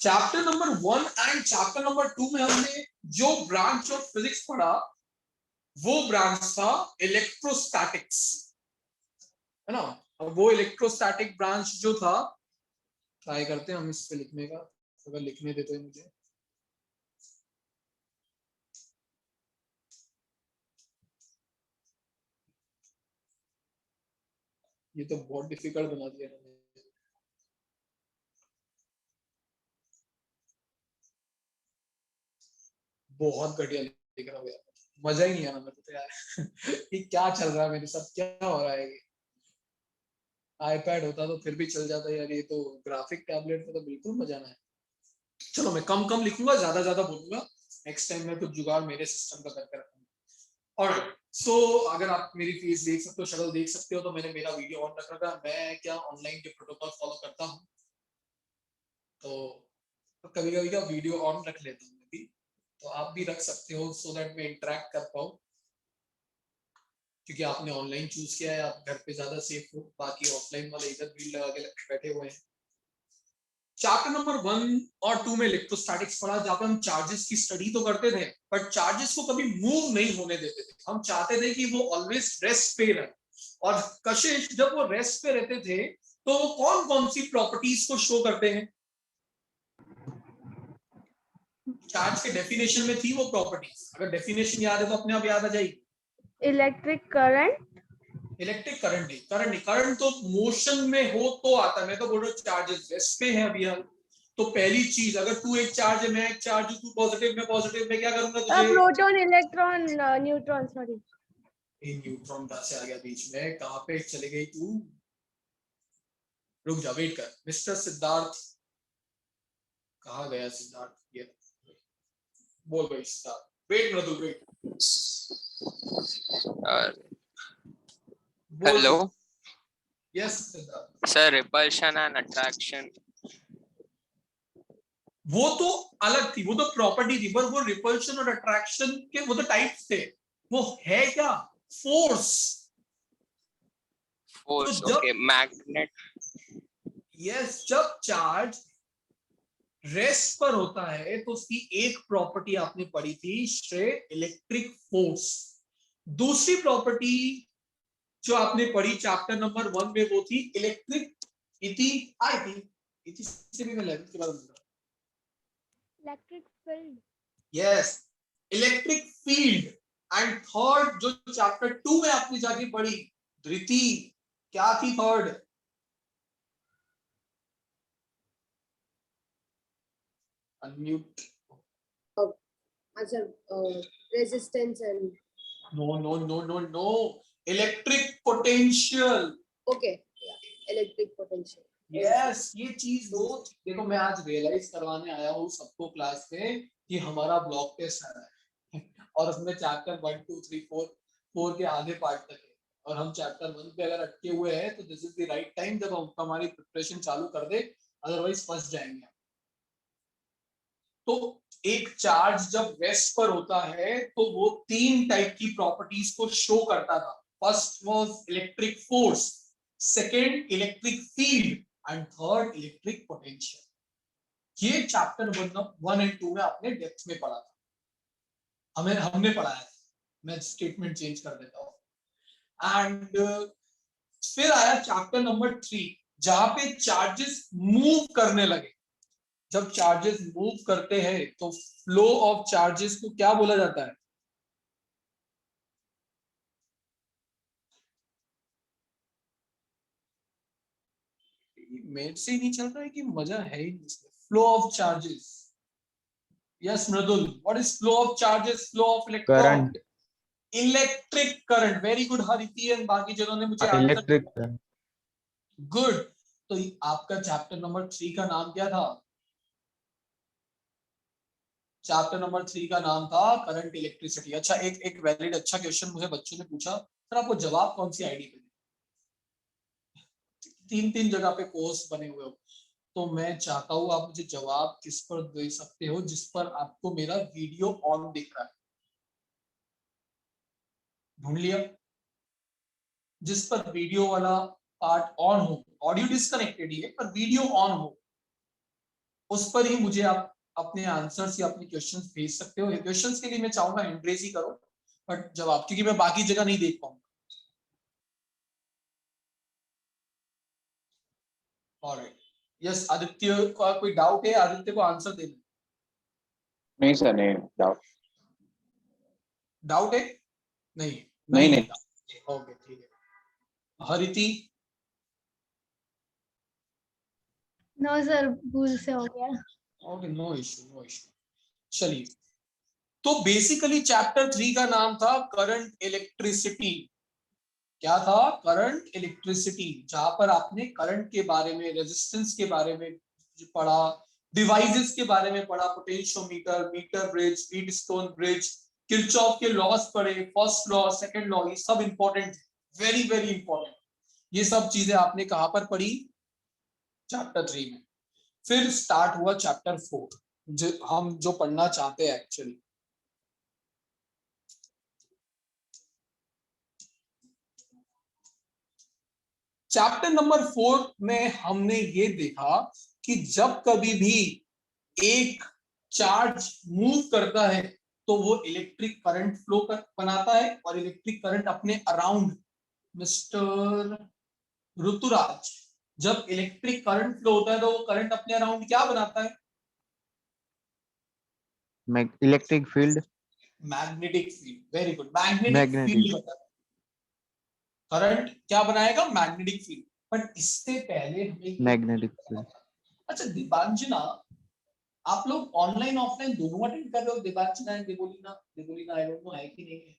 Chapter number 1 and chapter number 2 में हमने जो ब्रांच ऑफ फिजिक्स पढ़ा वो ब्रांच था इलेक्ट्रोस्टैटिक्स, है ना। और वो इलेक्ट्रोस्टैटिक ब्रांच जो था, ट्राई करते हैं हम इस पे लिखने का, अगर लिखने देते हैं मुझे। ये तो बहुत डिफिकल्ट बना दिया मैंने। बहुत घटिया लिख रहा हूँ यार, मजा ही नहीं आना मेरे को तो यार। ये क्या चल रहा है मेरे साथ, क्या हो रहा है। आईपैड होता तो फिर भी चल जाता यार, ये तो ग्राफिक टैबलेट में तो बिल्कुल मजा ना है। चलो मैं कम कम लिखूंगा, ज्यादा ज्यादा बोलूंगा। नेक्स्ट टाइम मैं कुछ जुगाड़ मेरे सिस्टम का करके रखूंगा। ऑलराइट, सो अगर आप मेरी फेस देख सकते हो, शक्ल देख सकते हो, तो मैंने मेरा वीडियो ऑन रख रखा है। मैं क्या ऑनलाइन के प्रोटोकॉल फॉलो करता हूँ, तो कभी कभी का वीडियो ऑन रख लेता हूँ भी, तो आप भी रख सकते हो सो दैट मैं इंटरेक्ट कर पाऊँ, क्योंकि आपने ऑनलाइन चूज किया है, आप घर पे ज्यादा सेफ हो, बाकी ऑफलाइन वाले इधर भीड़ लगा के बैठे हुए हैं। चैप्टर नंबर 1 और 2 में इलेक्ट्रोस्टैटिक्स पढ़ा, जहां पे हम चार्जेस की स्टडी तो करते थे, बट चार्जेस को कभी मूव नहीं होने देते थे। हम चाहते थे कि वो ऑलवेज रेस्ट पे रहे। और कशिश जब वो रेस्ट पे रहते थे तो वो कौन कौन सी प्रॉपर्टीज को शो करते हैं? चार्ज के डेफिनेशन में थी वो प्रॉपर्टीज, अगर डेफिनेशन याद है तो अपने आप याद आ जाएगी। इलेक्ट्रिक करंट, इलेक्ट्रिक करंट नहीं, करंट नहीं, करंट तो मोशन में हो तो आता है। मैं तो बोल रहा हूँ चार्जेस रेस्ट पे है अभी हाल। तो पहली चीज, अगर तू एक चार्ज है, मैं एक चार्ज हूँ, तू पॉजिटिव मैं पॉजिटिव, मैं क्या करूंगा तुझे? प्रोटॉन, इलेक्ट्रॉन, न्यूट्रॉन, सॉरी ये न्यूट्रॉन कहाँ से आ गया बीच में, कहाँ पे चले गई तू? रुक जा, वेट कर मिस्टर सिद्धार्थ, कहाँ गया सिद्धार्थ? ये बोल भाई Siddharth, wait Mridul wait, hello yes Siddharth. Sir, repulsion and attraction. वो तो अलग थी, वो तो प्रॉपर्टी थी, पर वो रिपल्शन और अट्रैक्शन के वो तो टाइप्स थे। वो है क्या? फोर्स। फोर्स, तो जब ओके, मैग्नेट। यस, जब चार्ज रेस्ट पर होता है तो उसकी एक प्रॉपर्टी आपने पढ़ी थी, स्ट्रेट इलेक्ट्रिक फोर्स। दूसरी प्रॉपर्टी जो आपने पढ़ी चैप्टर नंबर 1 में वो थी इलेक्ट्रिक इति आई थी, इति से भी मैं 11th के बाद बोल रहा हूं। Electric field, yes, electric field. And third जो चैप्टर 2 में आपने जाके पढ़ी, धृति, क्या थी थर्ड? अनम्यूट। अच्छा, resistance and no no no no no, electric potential. Okay, electric potential. Yes, ये चीज वो देखो, मैं आज रियलाइज करवाने आया हूँ सबको क्लास में कि हमारा ब्लॉक टेस्ट आ रहा है और उसमें चैप्टर 1 2 3 4 के आधे पार्ट तक है, और हम चैप्टर 1 पे अगर अटके हुए हैं तो this is the right time जब हम हमारी प्रिपरेशन चालू कर दे, अदरवाइज फंस जाएंगे। तो एक चार्ज जब रेस्ट पर होता है तो वो तीन टाइप की प्रॉपर्टीज को शो करता था। First was electric force, second electric field, and third electric potential. ये चैप्टर 1 एंड 2 में आपने डेप्थ में पढ़ा था, हमने पढ़ाया था। मैं स्टेटमेंट चेंज कर देता हूं। एंड फिर आया चैप्टर नंबर 3, जहां पे चार्जेस मूव करने लगे। जब चार्जेस मूव करते हैं तो फ्लो ऑफ चार्जेस को क्या बोला जाता है? मेरे से ही नहीं चल रहा है कि मजा है ही इसमें। Flow of charges, yes Mridul, what is flow of charges? Flow of electron, current, electric current. Very good Hariti and बाकी जिन्होंने मुझे आंसर। Electric good. तो आपका चैप्टर नंबर 3 का नाम क्या था? चैप्टर नंबर 3 का नाम था करंट इलेक्ट्रिसिटी। अच्छा, एक वैलिड अच्छा क्वेश्चन मुझे बच्चों ने पूछा, सर आपको जवाब कौन सी आईडी पे? 3 जगह पे कोर्स बने हुए हो, तो मैं चाहता हूं आप मुझे जवाब किस पर दे सकते हो जिस पर आपको मेरा वीडियो ऑन दिख रहा है। ढूंढ लिया? जिस पर वीडियो वाला पार्ट ऑन हो, ऑडियो डिस्कनेक्टेड ही है पर वीडियो ऑन हो। उस पर ही मुझे आप अपने आंसर्स या अपने क्वेश्चंस भेज सकते हो। क्वेश्चंस के लिए मैं चाहूंगा हैंड रेज ही करो, बट जवाब क्योंकि मैं बाकी जगह नहीं देख पाऊंगा। ऑलराइट, यस आदित्य का कोई डाउट है? आदित्य को आंसर देना। नहीं सर, नहीं डाउट। डाउट है? नहीं नहीं नहीं नहीं। ओके ठीक है। हरिति? नो सर, भूल से हो गया। Okay, no issue no issue. चलिए, तो बेसिकली चैप्टर 3 का नाम था करंट इलेक्ट्रिसिटी। क्या था? करंट इलेक्ट्रिसिटी, जहां पर आपने करंट के बारे में, रेजिस्टेंस के बारे में पढ़ा, डिवाइसेस के बारे में पढ़ा, potentiometer, meter bridge, Wheatstone bridge, Kirchhoff के लॉस पढ़े, फर्स्ट लॉ, सेकंड लॉ, ये सब इंपॉर्टेंट, वेरी वेरी इंपॉर्टेंट। ये सब चीजें आपने कहां पर पढ़ी? चैप्टर 3 में। फिर स्टार्ट हुआ चैप्टर 4, जो हम जो पढ़ना चाहते हैं एक्चुअली। चैप्टर नंबर 4 में हमने ये देखा कि जब कभी भी एक चार्ज मूव करता है तो वो इलेक्ट्रिक करंट फ्लो बनाता है, और इलेक्ट्रिक करंट अपने अराउंड, मिस्टर ऋतुराज, जब इलेक्ट्रिक करंट फ्लो होता है तो वो करंट अपने अराउंड क्या बनाता है? Electric field, magnetic field. Very good, magnetic magnetic field बताता है। करंट क्या बनाएगा? Magnetic field. बट इससे पहले हमें मैग्नेटिक फील्ड। अच्छा दीपांजना, आप लोग ऑनलाइन ऑफलाइन दोनों अटेंड कर रहे हो? Dipanjana and Debolina, Debolina I don't know है कि नहीं है।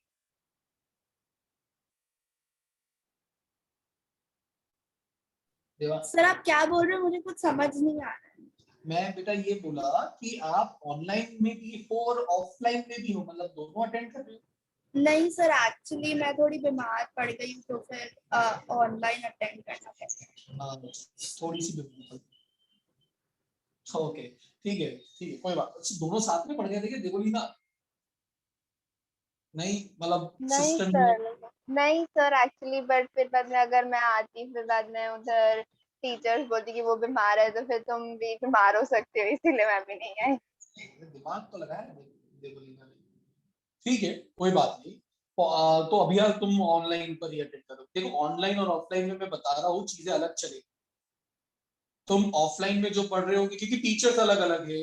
देवा, सर आप क्या बोल रहे हो, मुझे कुछ समझ नहीं आ रहा है। मैं बेटा ये बोला कि आप ऑनलाइन में भी हो और ऑफलाइन में भी हो, मतलब दोनों अटेंड कर रहे हो? नहीं सर, एक्चुअली मैं थोड़ी बीमार पड़ गई हूँ, तो फिर ऑनलाइन अटेंड करना पड़ेगा। थोड़ी सी बीमारी। ओके ठीक है ठीक है, कोई बात नहीं। दोनों साथ में पढ़ गए थे देवोलीना? नहीं मतलब नहीं सिस्टम में? सर, नहीं सर एक्चुअली, बट फिर बाद में अगर मैं आती फिर बाद में उधर टीचर्स बोलती कि वो बीमार है तो फिर तुम भी बीमार हो सकते हो, इसीलिए मैं भी नहीं आई। दिमाग तो लगाया देवोलीना ने। ठीक है कोई बात नहीं। तो अभी यार तुम ऑनलाइन पर ही अटेंड करो। देखो ऑनलाइन और ऑफलाइन में मैं बता रहा हूँ चीजें अलग चलेगी। तुम ऑफलाइन में जो पढ़ रहे होगे, क्योंकि टीचर्स अलग अलग है,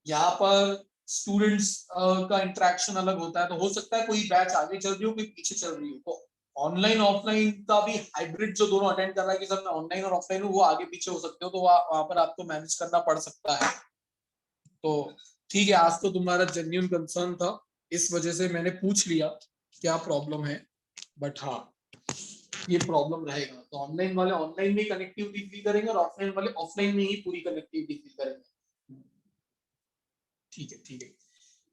यहाँ पर स्टूडेंट्स का इंटरेक्शन अलग होता है, तो हो सकता है कोई बैच आगे चल रही हो, कोई पीछे चल रही हो। तो ऑनलाइन ऑफलाइन का भी हाइब्रिड जो दोनों अटेंड कर रहा है कि सब में ऑनलाइन और ऑफलाइन हो, वो आगे पीछे हो सकते हो, तो वहां पर आपको मैनेज करना पड़ सकता है। तो ठीक है, आज तो तुम्हारा जेन्युइन कंसर्न था, इस वजह से मैंने पूछ लिया क्या प्रॉब्लम है। बट हाँ, ये प्रॉब्लम रहेगा, तो ऑनलाइन वाले ऑनलाइन में कनेक्टिविटी फील करेंगे और ऑफलाइन वाले ऑफलाइन में ही पूरी कनेक्टिविटी फील करेंगे। ठीक है ठीक है।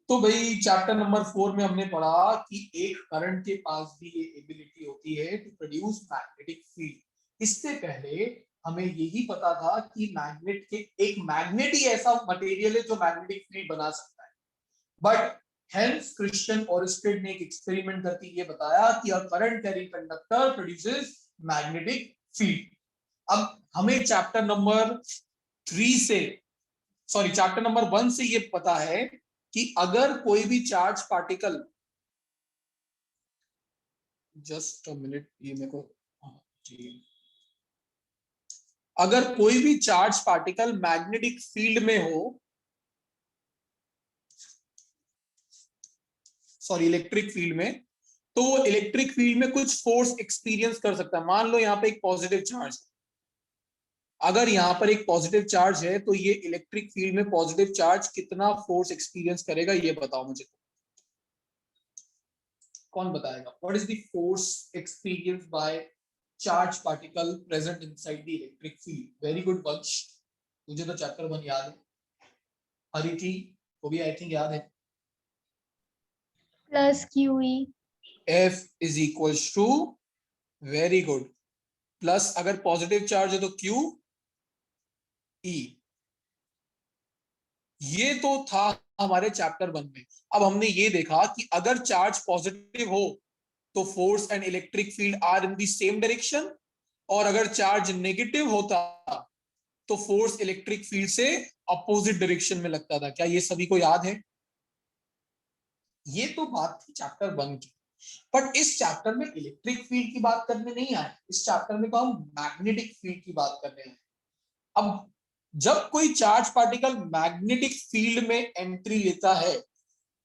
तो भाई चैप्टर नंबर 4 में हमने पढ़ा कि एक करंट के पास भी ये एबिलिटी होती है टू प्रोड्यूस मैग्नेटिक फील्ड। इससे पहले हमें यही पता था कि मैग्नेट के, एक मैग्नेट ही ऐसा मटेरियल है जो मैग्नेटिक फील्ड बना सकता है। बट हेंस क्रिश्चियन ओरस्टेड ने एक एक्सपेरिमेंट करके ये बताया कि a current carrying conductor produces magnetic field. अब हमें चैप्टर नंबर 3 से, सॉरी चैप्टर नंबर 1 से ये पता है कि अगर कोई भी charge particle, just a minute, ये मेरे को, अगर कोई भी चार्ज पार्टिकल मैग्नेटिक फील्ड में हो, सॉरी इलेक्ट्रिक फील्ड में, तो वो इलेक्ट्रिक फील्ड में कुछ फोर्स एक्सपीरियंस कर सकता है। मान लो यहाँ पे एक पॉजिटिव चार्ज, अगर यहाँ पर एक पॉजिटिव चार्ज है तो ये इलेक्ट्रिक फील्ड में पॉजिटिव चार्ज कितना फोर्स एक्सपीरियंस करेगा, ये बताओ मुझे। कौन बताएगा? What is the force experience by charge particle present inside the electric field? Very good वंश, मुझे तो चैप्टर 1 याद है। हरिति को भी आई थिंक याद है। Plus QE। F is equals to, very good, plus अगर पॉजिटिव चार्ज है तो Q E। ये तो था हमारे चैप्टर 1 में। अब हमने ये देखा कि अगर चार्ज पॉजिटिव हो तो force and electric field are in the same direction, और अगर चार्ज नेगेटिव होता तो फोर्स इलेक्ट्रिक फील्ड से अपोजिट डायरेक्शन में लगता था। क्या ये सभी को याद है? ये तो बात थी चैप्टर 1 की, बट इस चैप्टर में इलेक्ट्रिक फील्ड की बात करने नहीं आए, इस चैप्टर में तो हम मैग्नेटिक फील्ड की बात करने आए। अब जब कोई चार्ज पार्टिकल मैग्नेटिक फील्ड में एंट्री लेता है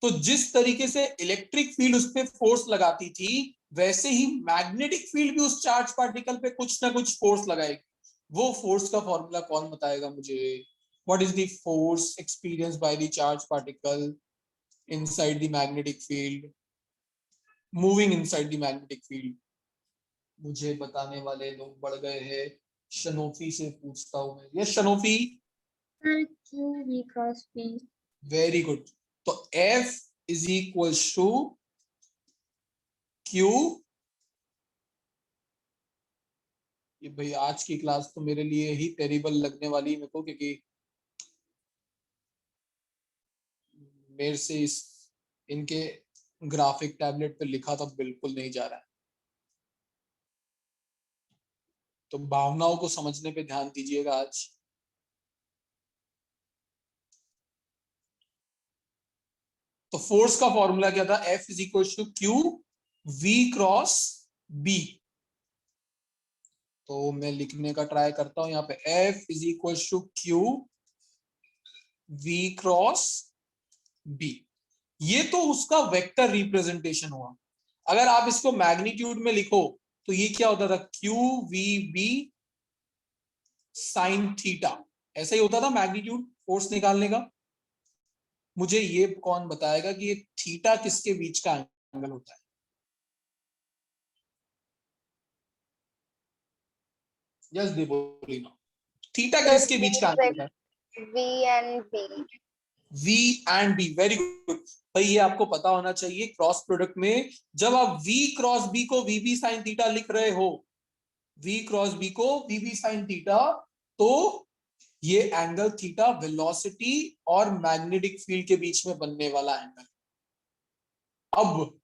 तो जिस तरीके से इलेक्ट्रिक फील्ड उस पर फोर्स लगाती थी, वैसे ही मैग्नेटिक फील्ड भी उस चार्ज पार्टिकल पे कुछ ना कुछ फोर्स लगाएगी। वो फोर्स का फॉर्मूला कौन बताएगा मुझे? What is the force experience by the charge particle inside the magnetic field, moving inside the magnetic field? मुझे बताने वाले लोग बढ़ गए हैं। शनोफी से पूछता हूं मैं। Yes Shanofi, Q V cross P. Very good. तो F is equal to Q, ये भाई आज की क्लास तो मेरे लिए ही टेरिबल लगने वाली है मेरे को, क्योंकि मेरे से इनके ग्राफिक टैबलेट पे लिखा तो बिल्कुल नहीं जा रहा है। तो भावनाओं को समझने पे ध्यान दीजिएगा आज। तो फोर्स का फॉर्मूला क्या था? F is equal to Q V cross B। तो मैं लिखने का ट्राई करता हूं यहाँ पे, F is equal to Q V cross B। ये तो उसका वेक्टर रिप्रेजेंटेशन हुआ। अगर आप इसको मैग्नीट्यूड में लिखो तो ये क्या होता था? Q V B sine theta. ऐसा ही होता था मैग्नीट्यूड फोर्स निकालने का। मुझे ये कौन बताएगा कि ये थीटा किसके बीच का एंगल होता है? यस देवोलीना, थीटा किसके बीच का एंगल है? V and B. V and B, very good. भाई ये आपको पता होना चाहिए, क्रॉस प्रोडक्ट में जब आप V क्रॉस B को VB साइन थीटा लिख रहे हो, V क्रॉस B को VB साइन थीटा, तो ये एंगल थीटा वेलोसिटी और मैग्नेटिक फील्ड के बीच में बनने वाला एंगल। अब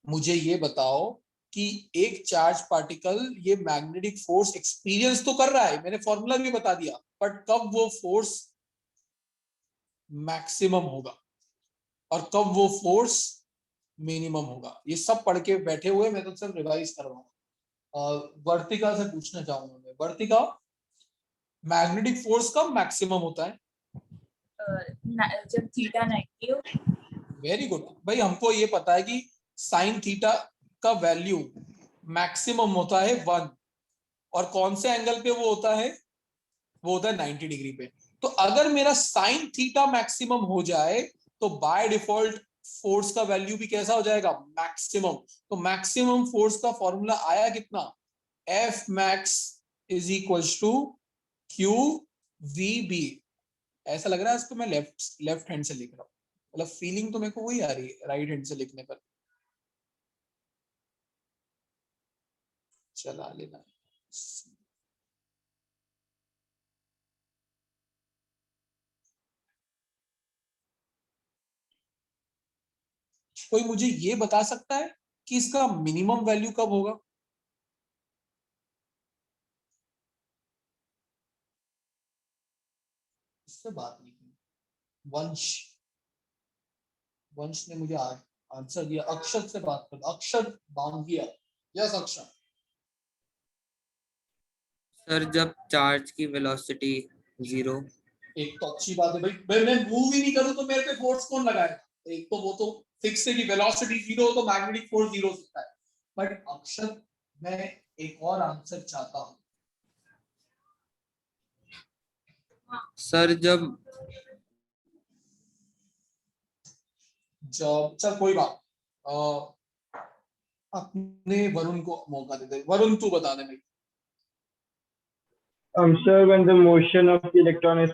मुझे ये बताओ कि एक चार्ज पार्टिकल ये मैग्नेटिक फोर्स एक्सपीरियंस तो कर रहा है, मैंने फॉर्मूला भी बता दिया, बट कब वो फोर्स मैक्सिमम होगा और कब वो फोर्स मिनिमम होगा, ये सब पढ़ के बैठे हुए, मैं तो सिर्फ रिवाइज कर रहा हूँ। वर्तिका से पूछना चाहूंगा मैं, वर्तिका मैग्नेटिक फोर्स कब मैक्सिमम होता है? जब थीटा 90 हो। वेरी गुड भाई, हमको ये पता है कि साइन थीटा का वैल्यू मैक्सिमम होता है 1, और कौन से एंगल पे वो होता है? वो होता है 90 डिग्री पे। तो अगर मेरा साइन थीटा मैक्सिमम हो जाए तो बाय डिफॉल्ट फोर्स का वैल्यू भी कैसा हो जाएगा? मैक्सिमम। तो मैक्सिमम फोर्स का फॉर्मूला आया कितना? F max is equal to Q V B। ऐसा लग रहा है इसको मैं लेफ्ट हैंड से लिख रहा हूँ, मतलब फीलिंग तो मेरे को वही आ रही है राइट हैंड से लिखने पर। चला लेना। कोई मुझे ये बता सकता है कि इसका मिनिमम वैल्यू कब होगा? इससे बात नहीं की। वंश, वंश ने मुझे आंसर दिया। अक्षर से बात कर, अक्षर बांगिया। यस अक्षर। सर जब चार्ज की वेलोसिटी 0। एक तो अच्छी बात है भाई, मैं मूव ही नहीं करूं तो मेरे पे फोर्स कौन लगाएगा? एक तो वो तो फिक्स है कि वेलोसिटी 0 हो तो मैग्नेटिक फोर्स 0 हो सकता है। बट अक्षर, मैं एक और आंसर चाहता हूं। सर जब चल कोई बात, अपने वरुण को मौका दे दे। वरुण तू बता दे भाई। Sir, when the motion of the electron is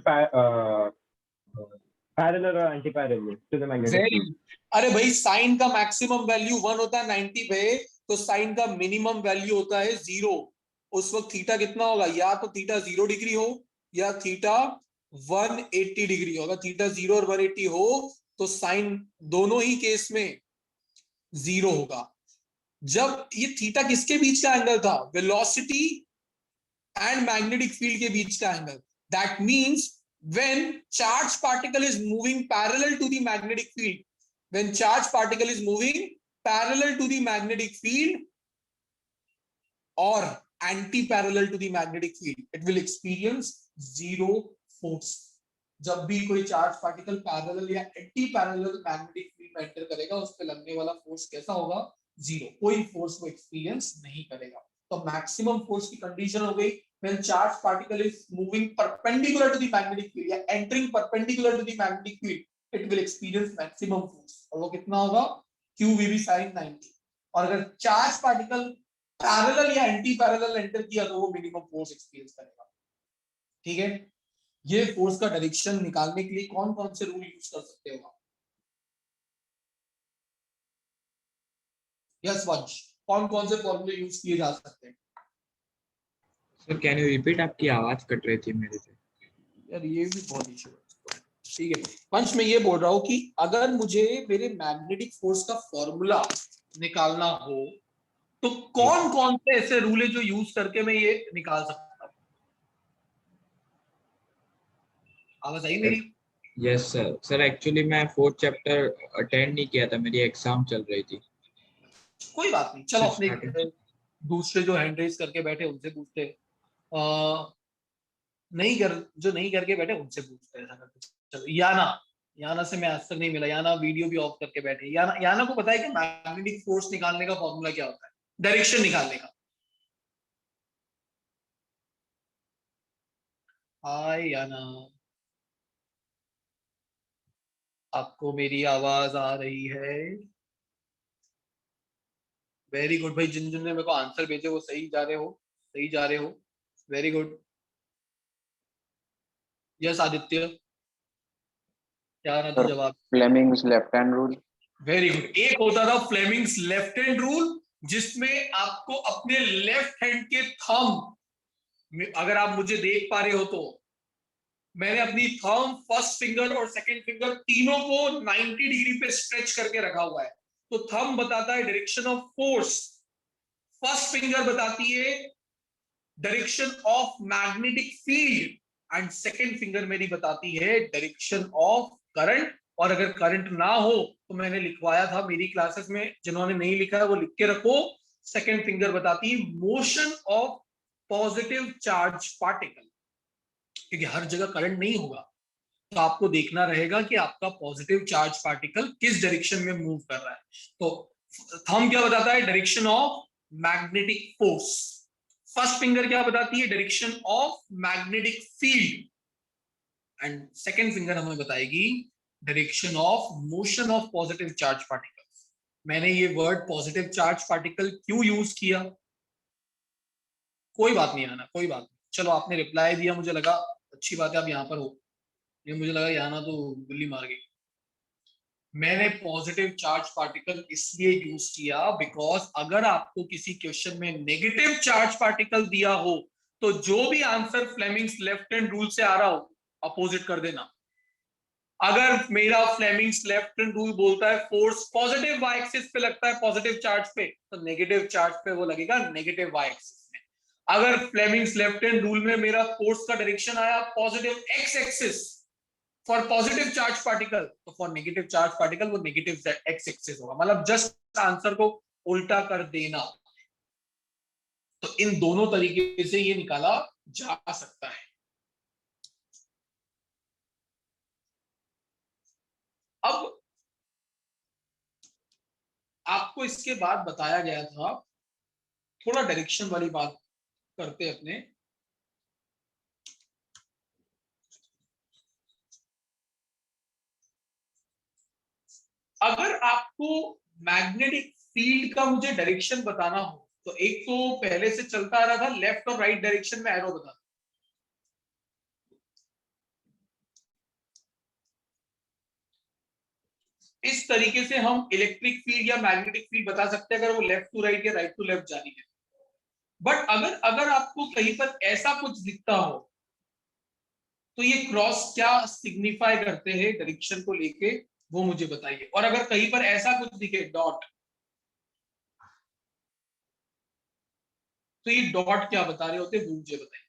parallel or anti-parallel to the magnetic field. अरे भाई साइन का मैक्सिमम वैल्यू 1 होता है 90 पे, तो साइन का मिनिमम वैल्यू होता है 0। उस वक्त थीटा कितना होगा? या तो थीटा 0 डिग्री हो या थीटा 180 डिग्री हो। अगर थीटा 0 और 180 हो तो साइन दोनों ही केस में 0 होगा। जब ये थीटा किसके बीच का एंगल था? वेलोसिटी एंड मैग्नेटिक फील्ड के बीच का angle. That means when charged particle is moving parallel to the magnetic field, when charged particle is moving parallel to the magnetic field or anti-parallel to the magnetic field, it will experience zero force. जब भी कोई charge particle parallel या anti parallel magnetic field में enter करेगा, उस पे लगने वाला फोर्स कैसा होगा? जीरो, कोई फोर्स को एक्सपीरियंस नहीं करेगा। तो मैक्सिमम फोर्स की कंडीशन हो गई when charged particle is moving perpendicular to the magnetic field या entering perpendicular to the magnetic field, it will experience maximum force, और वो कितना होगा? QVB sin 90। और अगर चार्ज पार्टिकल पैरेलल या एंटी पैरेलल एंटर किया तो वो मिनिमम फोर्स एक्सपीरियंस करेगा। ठीक है, ये फोर्स का डायरेक्शन निकालने के लिए कौन कौन से रूल यूज कर सकते हो आप? यस वंश, कौन कौन से फॉर्मूले यूज किए जा सकते हैं? सर कैन यू रिपीट, आपकी आवाज कट रही थी मेरे से। यार ये भी बहुत इशू है। ठीक है वंश, मैं ये बोल रहा हूँ कि अगर मुझे मेरे मैग्नेटिक फोर्स का फॉर्मूला निकालना हो तो कौन कौन से ऐसे रूल है जो यूज करके मैं ये निकाल सकता हूँ? आवाज आई मेरी? Yes sir. सर एक्चुअली मैं 4th चैप्टर अटेंड नहीं किया था, मेरी एग्जाम चल रही थी। कोई बात नहीं, चलो अपने दूसरे जो हैंड रेज करके बैठे उनसे पूछते हैं, जो नहीं करके बैठे उनसे पूछते हैं। चलो याना से मैं आज तक नहीं मिला। याना वीडियो भी ऑफ करके बैठे। याना को पता है कि मैग्नेटिक फोर्स निकालने का फॉर्मूला क्या होता है, डायरेक्शन निकालने का? हाय याना, आपको मेरी आवाज आ रही है? वेरी गुड भाई, जिन जिन ने मेरे को आंसर भेजे वो सही जा रहे हो, वेरी गुड। यस आदित्य, क्या ना तो जवाब? Fleming's left hand rule. Very good. एक होता था फ्लेमिंग्स लेफ्ट हैंड रूल, जिसमें आपको अपने लेफ्ट हैंड के थंब, अगर आप मुझे देख पा रहे हो तो मैंने अपनी थंब, फर्स्ट फिंगर और सेकंड फिंगर तीनों को 90 डिग्री पे स्ट्रेच करके रखा हुआ है। तो थंब बताता है direction of force, first finger बताती है direction of magnetic field and second finger मेरी बताती है डायरेक्शन ऑफ करंट। और अगर करंट ना हो तो मैंने लिखवाया था मेरी क्लासेस में, जिन्होंने नहीं लिखा है वो लिख के रखो, सेकंड फिंगर बताती है motion of positive charge particle. क्योंकि हर जगह करंट नहीं होगा, तो आपको देखना रहेगा कि आपका पॉजिटिव चार्ज पार्टिकल किस डायरेक्शन में मूव कर रहा है। तो थंब क्या बताता है? Direction of magnetic force. First finger क्या बताती है? Direction of magnetic field. And second finger हमें बताएगी direction of motion of positive charge particle. मैंने ये वर्ड पॉजिटिव चार्ज पार्टिकल क्यों यूज किया? कोई बात नहीं आना, कोई बात नहीं। चलो आपने रिप्लाई दिया, मुझे लगा अच्छी बात है आप यहाँ पर हो। ये मुझे लगा याना तो गुल्ली मार गई। मैंने पॉजिटिव चार्ज पार्टिकल इसलिए यूज किया बिकॉज अगर आपको किसी क्वेश्चन में नेगेटिव चार्ज पार्टिकल दिया हो तो जो भी answer Fleming's left hand rule से आ रहा हो अपोजिट कर देना। अगर मेरा फ्लेमिंग्स लेफ्ट हैंड रूल बोलता है फोर्स पॉजिटिव वाई एक्सिस पे लगता है पॉजिटिव चार्ज पे, तो नेगेटिव चार्ज पे वो लगेगा नेगेटिव वाई एक्सिस में। अगर फ्लेमिंग्स लेफ्ट हैंड रूल में मेरा फोर्स का डायरेक्शन आया positive x axis for positive charge particle, तो फॉर नेगेटिव चार्ज पार्टिकल वो नेगेटिव एक्स एक्सिस होगा। मतलब जस्ट आंसर को उल्टा कर देना। तो इन दोनों तरीके से ये निकाला जा सकता है। अब आपको इसके बाद बताया गया था, थोड़ा डायरेक्शन वाली बात करते अपने। अगर आपको मैग्नेटिक फील्ड का मुझे डायरेक्शन बताना हो तो एक तो पहले से चलता आ रहा था लेफ्ट और राइट डायरेक्शन में एरो बताना। इस तरीके से हम इलेक्ट्रिक फील्ड या मैग्नेटिक फील्ड बता सकते हैं अगर वो लेफ्ट टू राइट या राइट टू लेफ्ट जा रही है। बट अगर आपको कहीं पर ऐसा कुछ दिखता हो तो ये क्रॉस क्या सिग्निफाई करते हैं डायरेक्शन को लेके, वो मुझे बताइए। और अगर कहीं पर ऐसा कुछ दिखे डॉट, तो ये डॉट क्या बता रहे होते हैं वो मुझे बताइए।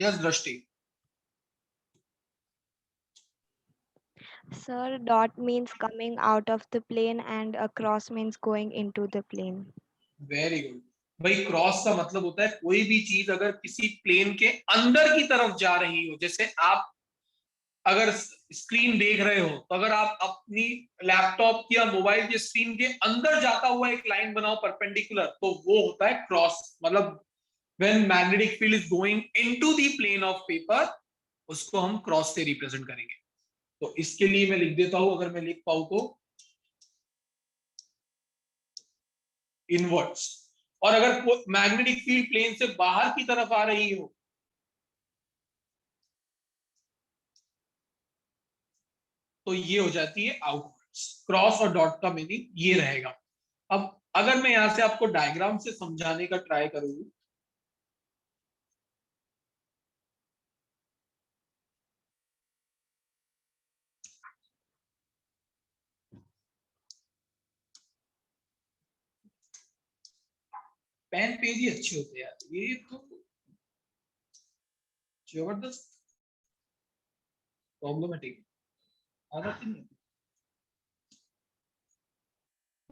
यस दृष्टि। Sir, dot means coming out of the plane and a cross means going into the plane. Very good भाई, क्रॉस का मतलब होता है कोई भी चीज अगर किसी प्लेन के अंदर की तरफ जा रही हो। जैसे आप अगर स्क्रीन देख रहे हो तो अगर आप अपनी लैपटॉप या मोबाइल के स्क्रीन के अंदर जाता हुआ एक लाइन बनाओ परपेंडिकुलर, तो वो होता है क्रॉस। मतलब when magnetic field is going into the plane of paper, उसको हम क्रॉस से रिप्रेजेंट करेंगे। तो इसके लिए मैं लिख देता हूं, अगर मैं लिख पाऊं तो इनवर्ट्स। और अगर मैग्नेटिक फील्ड प्लेन से बाहर की तरफ आ रही हो तो ये हो जाती है आउटवर्ड्स। क्रॉस और डॉट का मीनिंग ये रहेगा। अब अगर मैं यहां से आपको डायग्राम से समझाने का ट्राई करूं, पेन पेज ही अच्छे होते हैं यार, ये तो जबरदस्त प्रॉब्लमेटिक आदत नहीं।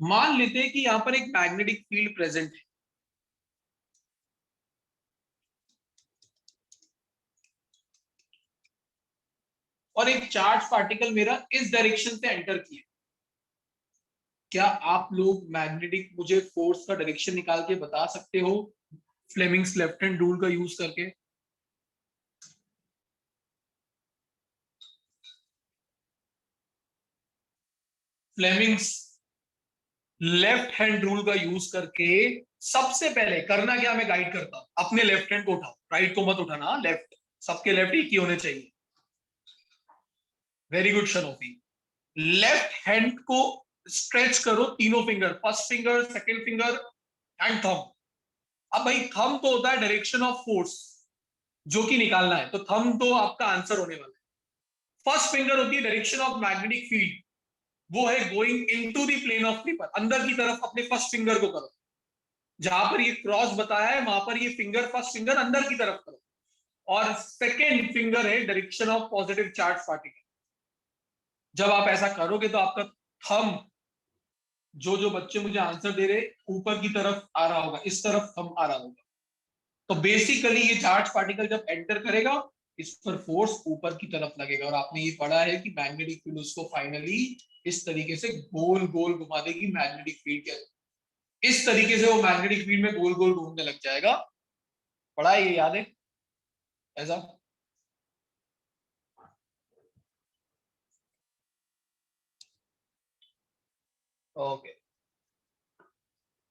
मान लेते हैं कि यहां पर एक मैग्नेटिक फील्ड प्रेजेंट है, और एक चार्ज पार्टिकल मेरा इस डायरेक्शन से एंटर किया। क्या आप लोग मैग्नेटिक मुझे फोर्स का डायरेक्शन निकाल के बता सकते हो फ्लेमिंग्स लेफ्ट हैंड रूल का यूज करके? फ्लेमिंग्स लेफ्ट हैंड रूल का यूज करके सबसे पहले करना क्या, मैं गाइड करता हूं, अपने लेफ्ट हैंड को उठाओ, राइट को मत उठाना, लेफ्ट, सबके लेफ्ट एक ही होने चाहिए। Very good Shanofi. Left hand को स्ट्रेच करो, तीनों finger, first finger, second finger and thumb. अब भाई थंब तो होता है डायरेक्शन ऑफ फोर्स जो कि निकालना है, तो थंब तो आपका आंसर होने वाला है। फर्स्ट फिंगर होती है डायरेक्शन ऑफ मैग्नेटिक फील्ड, वो है going into the plane of paper, अंदर की तरफ अपने फर्स्ट फिंगर को करो। जहां पर ये क्रॉस बताया है वहां पर ये फिंगर, फर्स्ट फिंगर अंदर की तरफ करो। और सेकेंड फिंगर है direction of positive charge particle. जब आप ऐसा करोगे तो आपका थंब, जो बच्चे मुझे आंसर दे रहे, ऊपर की तरफ आ रहा होगा, इस तरफ थंब आ रहा होगा। तो बेसिकली ये चार्ज पार्टिकल जब एंटर करेगा इस पर फोर्स ऊपर की तरफ लगेगा। और आपने ये पढ़ा है कि मैग्नेटिक फील्ड उसको फाइनली इस तरीके से गोल गोल घुमा देगी। मैग्नेटिक फील्ड के इस तरीके से वो मैग्नेटिक फील्ड में गोल गोल घूमने लग जाएगा। पढ़ा है, ये याद है ऐसा? ओके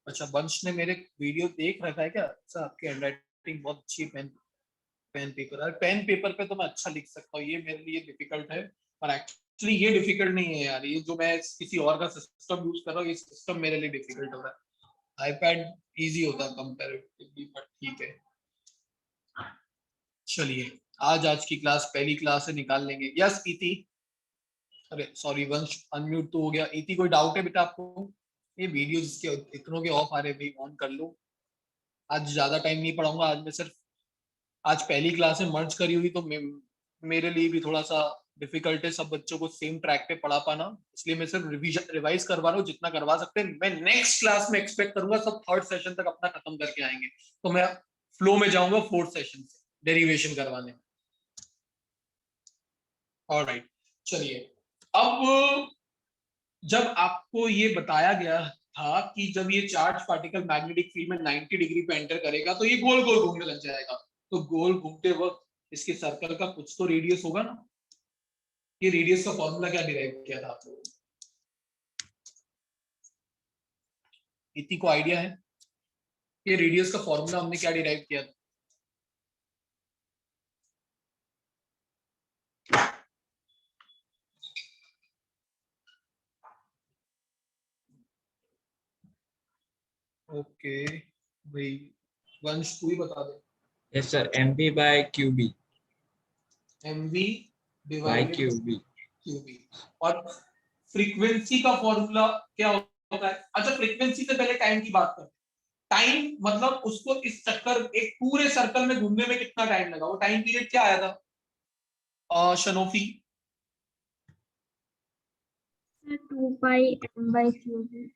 अच्छा, वंश ने मेरे वीडियो देख रखा है क्या? अच्छा, आपकी हैंडराइटिंग बहुत अच्छी है। पेन पेपर, पेन पेपर पे तो मैं अच्छा लिख सकता हूँ, ये मेरे लिए डिफिकल्ट है। और एक्चुअली ये डिफिकल्ट नहीं है यार, ये जो मैं किसी और का सिस्टम यूज कर रहा हूँ, ये सिस्टम मेरे लिए डिफिकल्ट हो रहा है। आईपैड इजी होता है कंपैरेटिवली, बट ठीक है। चलिए आज की क्लास पहली क्लास से निकाल लेंगे। यस इति, अरे सॉरी वंश, अनम्यूट तो हो गया। इति कोई डाउट है बेटा आपको? ये वीडियो जिसके इतनों के ऑफ आ रहे भाई, ऑन कर लो। आज ज्यादा टाइम नहीं पढ़ाऊंगा, आज मैं सिर्फ, आज पहली क्लास में मर्ज करी हुई तो मेरे लिए भी थोड़ा सा डिफिकल्ट है सब बच्चों को सेम ट्रैक पे पढ़ा पाना, इसलिए मैं सिर्फ रिवाइज करवा रहा हूँ जितना करवा सकते हैं। मैं नेक्स्ट क्लास में एक्सपेक्ट करूंगा सब थर्ड सेशन तक अपना खत्म करके आएंगे, तो मैं फ्लो में जाऊंगा फोर्थ सेशन से डेरिवेशन करवाने। ऑलराइट, चलिए अब जब आपको ये बताया गया था कि जब ये चार्ज पार्टिकल मैग्नेटिक फील्ड में 90 डिग्री पे एंटर करेगा तो ये गोल गोल घूमने लग जाएगा। तो गोल घूमते वक्त इसके सर्कल का कुछ तो रेडियस होगा ना। ये रेडियस का फॉर्मूला क्या डिराइव किया था आप लोगों ने? इतनी को आइडिया है? ये रेडियस का फॉर्मूला हमने क्या डिराइव किया था? ओके भाई, वंश तू ही बता दे। Yes sir, mv by qb। mv by divided qb। qb। और फ्रीक्वेंसी का फॉर्मूला क्या होता है? अच्छा, फ्रीक्वेंसी से पहले टाइम की बात करते हैं। टाइम मतलब उसको इस चक्कर एक पूरे सर्कल में घूमने में कितना टाइम लगा, वो टाइम पीरियड क्या आया था शनोफी? 2 pi m by qb.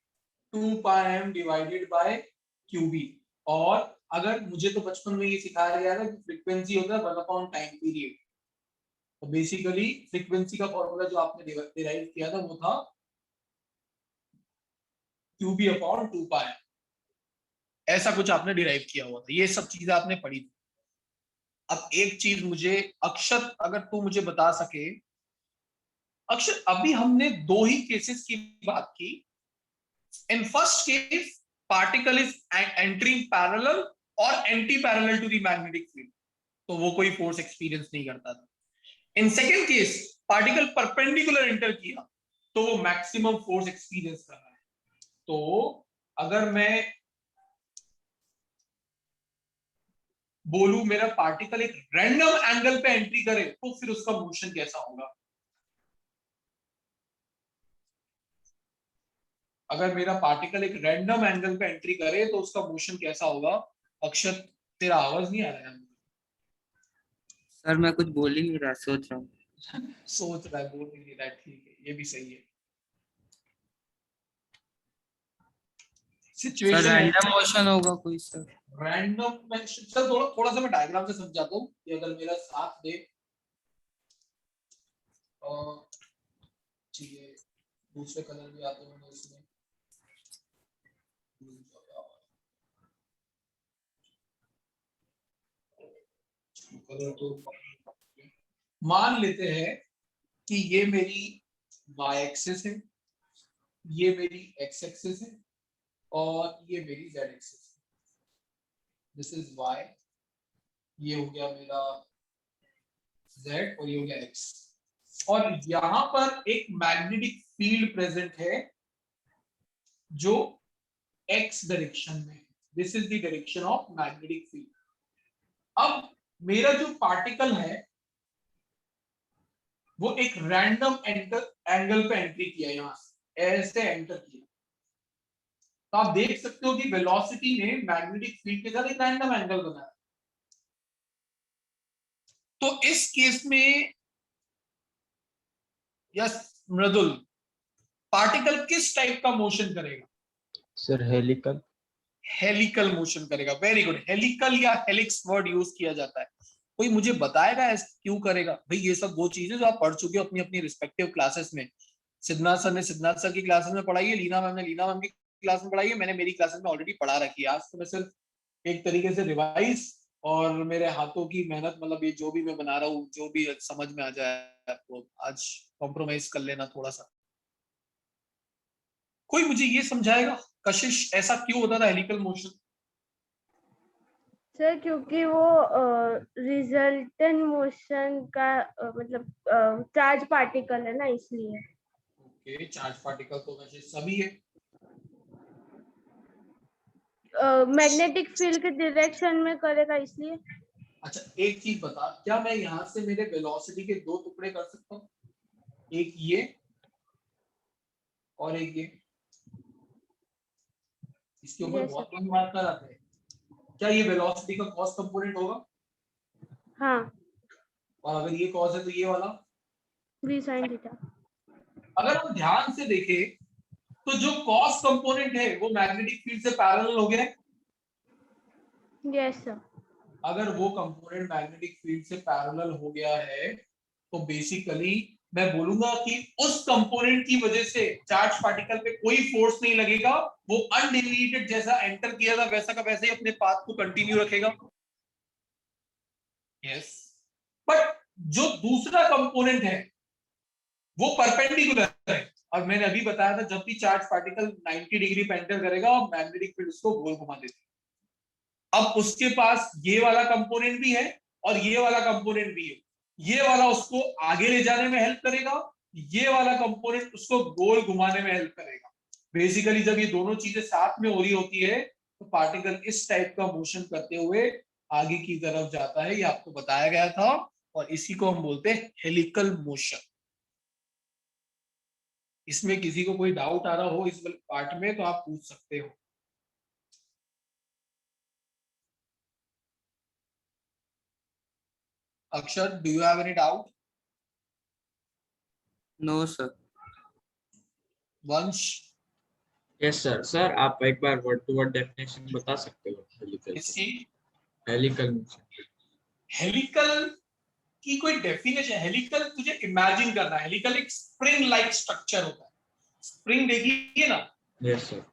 2 pi M divided by Q B. और अगर मुझे तो बचपन में ये सिखाया गया था कि फ्रीक्वेंसी होता है 1 टाइम पीरियड, तो बेसिकली फ्रीक्वेंसी का फॉर्मूला जो आपने डिराइव किया था वो था क्यूबी अपॉन 2 पाई, ऐसा कुछ आपने डिराइव किया हुआ था, ये सब चीजें आपने पढ़ी थी। अब एक चीज मुझे अक्षर, अगर तू मुझे बता सके अक्षर, अभी हमने 2 ही केसेस की बात की। In first case particle is entering parallel और anti parallel to the magnetic field, तो वो कोई फोर्स एक्सपीरियंस नहीं करता था। In second case particle perpendicular enter किया तो वो मैक्सिमम फोर्स एक्सपीरियंस कर रहा है। तो अगर मैं बोलूं मेरा पार्टिकल एक रैंडम एंगल पे एंट्री करे तो फिर उसका मोशन कैसा होगा? अगर मेरा पार्टिकल एक रैंडम एंगल पे एंट्री करे तो उसका मोशन कैसा होगा? अक्षर तेरा आवाज नहीं आ रहा है। सर मैं कुछ बोल ही नहीं रहा, सोच रहा हूँ। सोच रहा है, बोल नहीं रहा है, ठीक है, ये भी सही है। सर सिचुएशन रैंडम मोशन होगा कोई सर? रैंडम में सर थोड़ा सा मैं डायग्राम से समझाता हूँ कि अगर मेरा साथ दे और चलिए दूसरे कलर भी आते होंगे इसमें। कलर तो मान लेते हैं कि ये मेरी y एक्सिस है, ये मेरी x एक्सिस है और ये मेरी z एक्सिस है। दिस इज y, ये हो गया मेरा z और ये हो गया x। और यहां पर एक मैग्नेटिक फील्ड प्रेजेंट है जो x डायरेक्शन में है। This is the direction of magnetic field. अब मेरा जो पार्टिकल है वो एक रैंडम एंगल पे एंट्री किया, यहां से ऐसे एंटर किया, तो आप देख सकते हो कि वेलोसिटी ने मैग्नेटिक फील्ड के साथ एक रैंडम एंगल बनाया। तो इस केस में यस मृदुल, पार्टिकल किस टाइप का मोशन करेगा? Sir helical. हेलिकल मोशन करेगा। वेरी गुड, हेलिकल या हेलिक्स वर्ड यूज किया जाता है। कोई मुझे बताएगा ऐसा क्यों करेगा? भाई ये सब वो चीजें जो आप पढ़ चुके हो अपनी अपनी रिस्पेक्टिव क्लासेस में। सिद्धनाथ सर ने सिद्धनाथ सर की क्लासेस में पढ़ाई है, लीना मैम ने लीना मैम की क्लास में पढ़ाई है, मैंने मेरी क्लासेस में ऑलरेडी पढ़ा रखी है। आज तो मैं सिर्फ एक तरीके से रिवाइज और मेरे हाथों की मेहनत, मतलब ये जो भी मैं बना रहा हूँ जो भी समझ में आ जाए आपको, आज कॉम्प्रोमाइज कर लेना थोड़ा सा। कोई मुझे ये समझाएगा कशिश ऐसा क्यों होता था हेलिकल मोशन? सर क्योंकि वो रिजल्टेंट मोशन का मतलब चार्ज पार्टिकल है ना, इसलिए। ओके, चार्ज पार्टिकल तो वैसे सभी है। मैग्नेटिक फील्ड के डायरेक्शन में करेगा इसलिए। अच्छा एक चीज बता, क्या मैं यहाँ से मेरे वेलोसिटी के 2 टुकड़े कर सकता हूँ? एक ये और एक ये। इसके ऊपर Yes, बहुत लंबा मार्कर आते हैं। क्या ये वेलोसिटी का कॉस कंपोनेंट होगा? हाँ, और अगर ये कॉस है तो ये वाला v sin थीटा। अगर हम ध्यान से देखें तो जो कॉस कंपोनेंट है वो मैग्नेटिक फील्ड से पैरेलल हो गया है। Yes sir. अगर वो कंपोनेंट मैग्नेटिक फील्ड से पैरेलल हो गया है तो बेसिकली मैं बोलूंगा कि उस कंपोनेंट की वजह से चार्ज पार्टिकल पे कोई फोर्स नहीं लगेगा, वो अनडेविएटेड जैसा एंटर किया था वैसा का वैसे ही अपने पाथ को कंटिन्यू रखेगा। यस, बट जो दूसरा कंपोनेंट है वो परपेंडिकुलर है। और मैंने अभी बताया था जब भी चार्ज पार्टिकल 90 डिग्री पे एंटर करेगा और मैग्नेटिक फील्ड उसको गोल घुमा देती है। अब उसके पास ये वाला कंपोनेंट भी है और ये वाला कंपोनेंट भी है। ये वाला उसको आगे ले जाने में हेल्प करेगा, ये वाला कंपोनेंट उसको गोल घुमाने में हेल्प करेगा। बेसिकली जब ये दोनों चीजें साथ में हो रही होती है तो पार्टिकल इस टाइप का मोशन करते हुए आगे की तरफ जाता है, ये आपको बताया गया था और इसी को हम बोलते हैं हेलिकल मोशन। इसमें किसी को कोई डाउट आ रहा हो इस पार्ट में तो आप पूछ सकते हो। Akshat, do you have any doubt? No, sir. Vansh, yes sir. Sir आप एक बार वर्ड टू वर्ड डेफिनेशन बता सकते हो हेलिकल की? इसकी हेलिकल मोशन. हेलिकल की कोई डेफिनेशन? हेलिकल तुझे इमेजिन करना है. हेलिकल एक स्प्रिंग लाइक स्ट्रक्चर होता है. स्प्रिंग देखिए ना. Yes sir.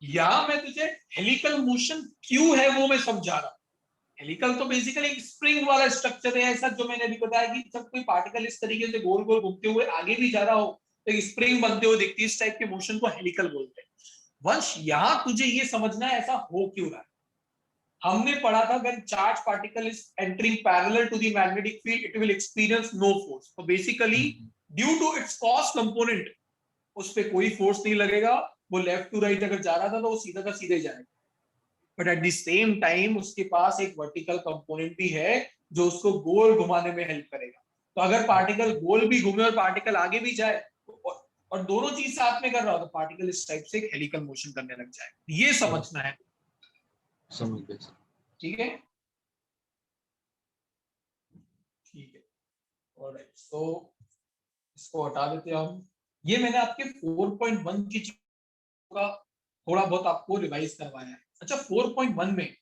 यहां मैं तुझे हेलिकल मोशन क्यों है वो मैं समझा रहा. हेलिकल तो बेसिकली एक स्प्रिंग वाला स्ट्रक्चर है. ऐसा जो मैंने अभी बताया कि जब कोई पार्टिकल इस तरीके से गोल गोल घूमते हुए आगे भी जा रहा हो तो एक स्प्रिंग बनते हुए दिखती है. इस टाइप के मोशन को हेलिकल बोलते हैं. वंश, यहां तुझे ये समझना है ऐसा हो क्यों रहा है. हमने पढ़ा था when charge particle is entering parallel to the magnetic field it will experience no force. तो basically due to its cos component उस पे कोई फोर्स नहीं लगेगा. वो लेफ्ट टू राइट अगर जा रहा था तो वो सीधा का सीधे जाएगा. But at the same time उसके पास एक वर्टिकल कंपोनेंट भी है जो उसको गोल घुमाने में हेल्प करेगा. तो अगर पार्टिकल गोल भी घूमे और पार्टिकल आगे भी जाए और दोनों चीज साथ में कर रहा हो तो पार्टिकल इस टाइप से एक हेलिकल मोशन करने लग जाए. ये समझना है. समझ गए सर. ठीक है. ठीक है. ऑलराइट, सो इसको हटा देते हैं हम. ये मैंने आपके 4.1 की चीजों का थोड़ा बहुत आपको रिवाइज करवाया है. अच्छा, 4.1 में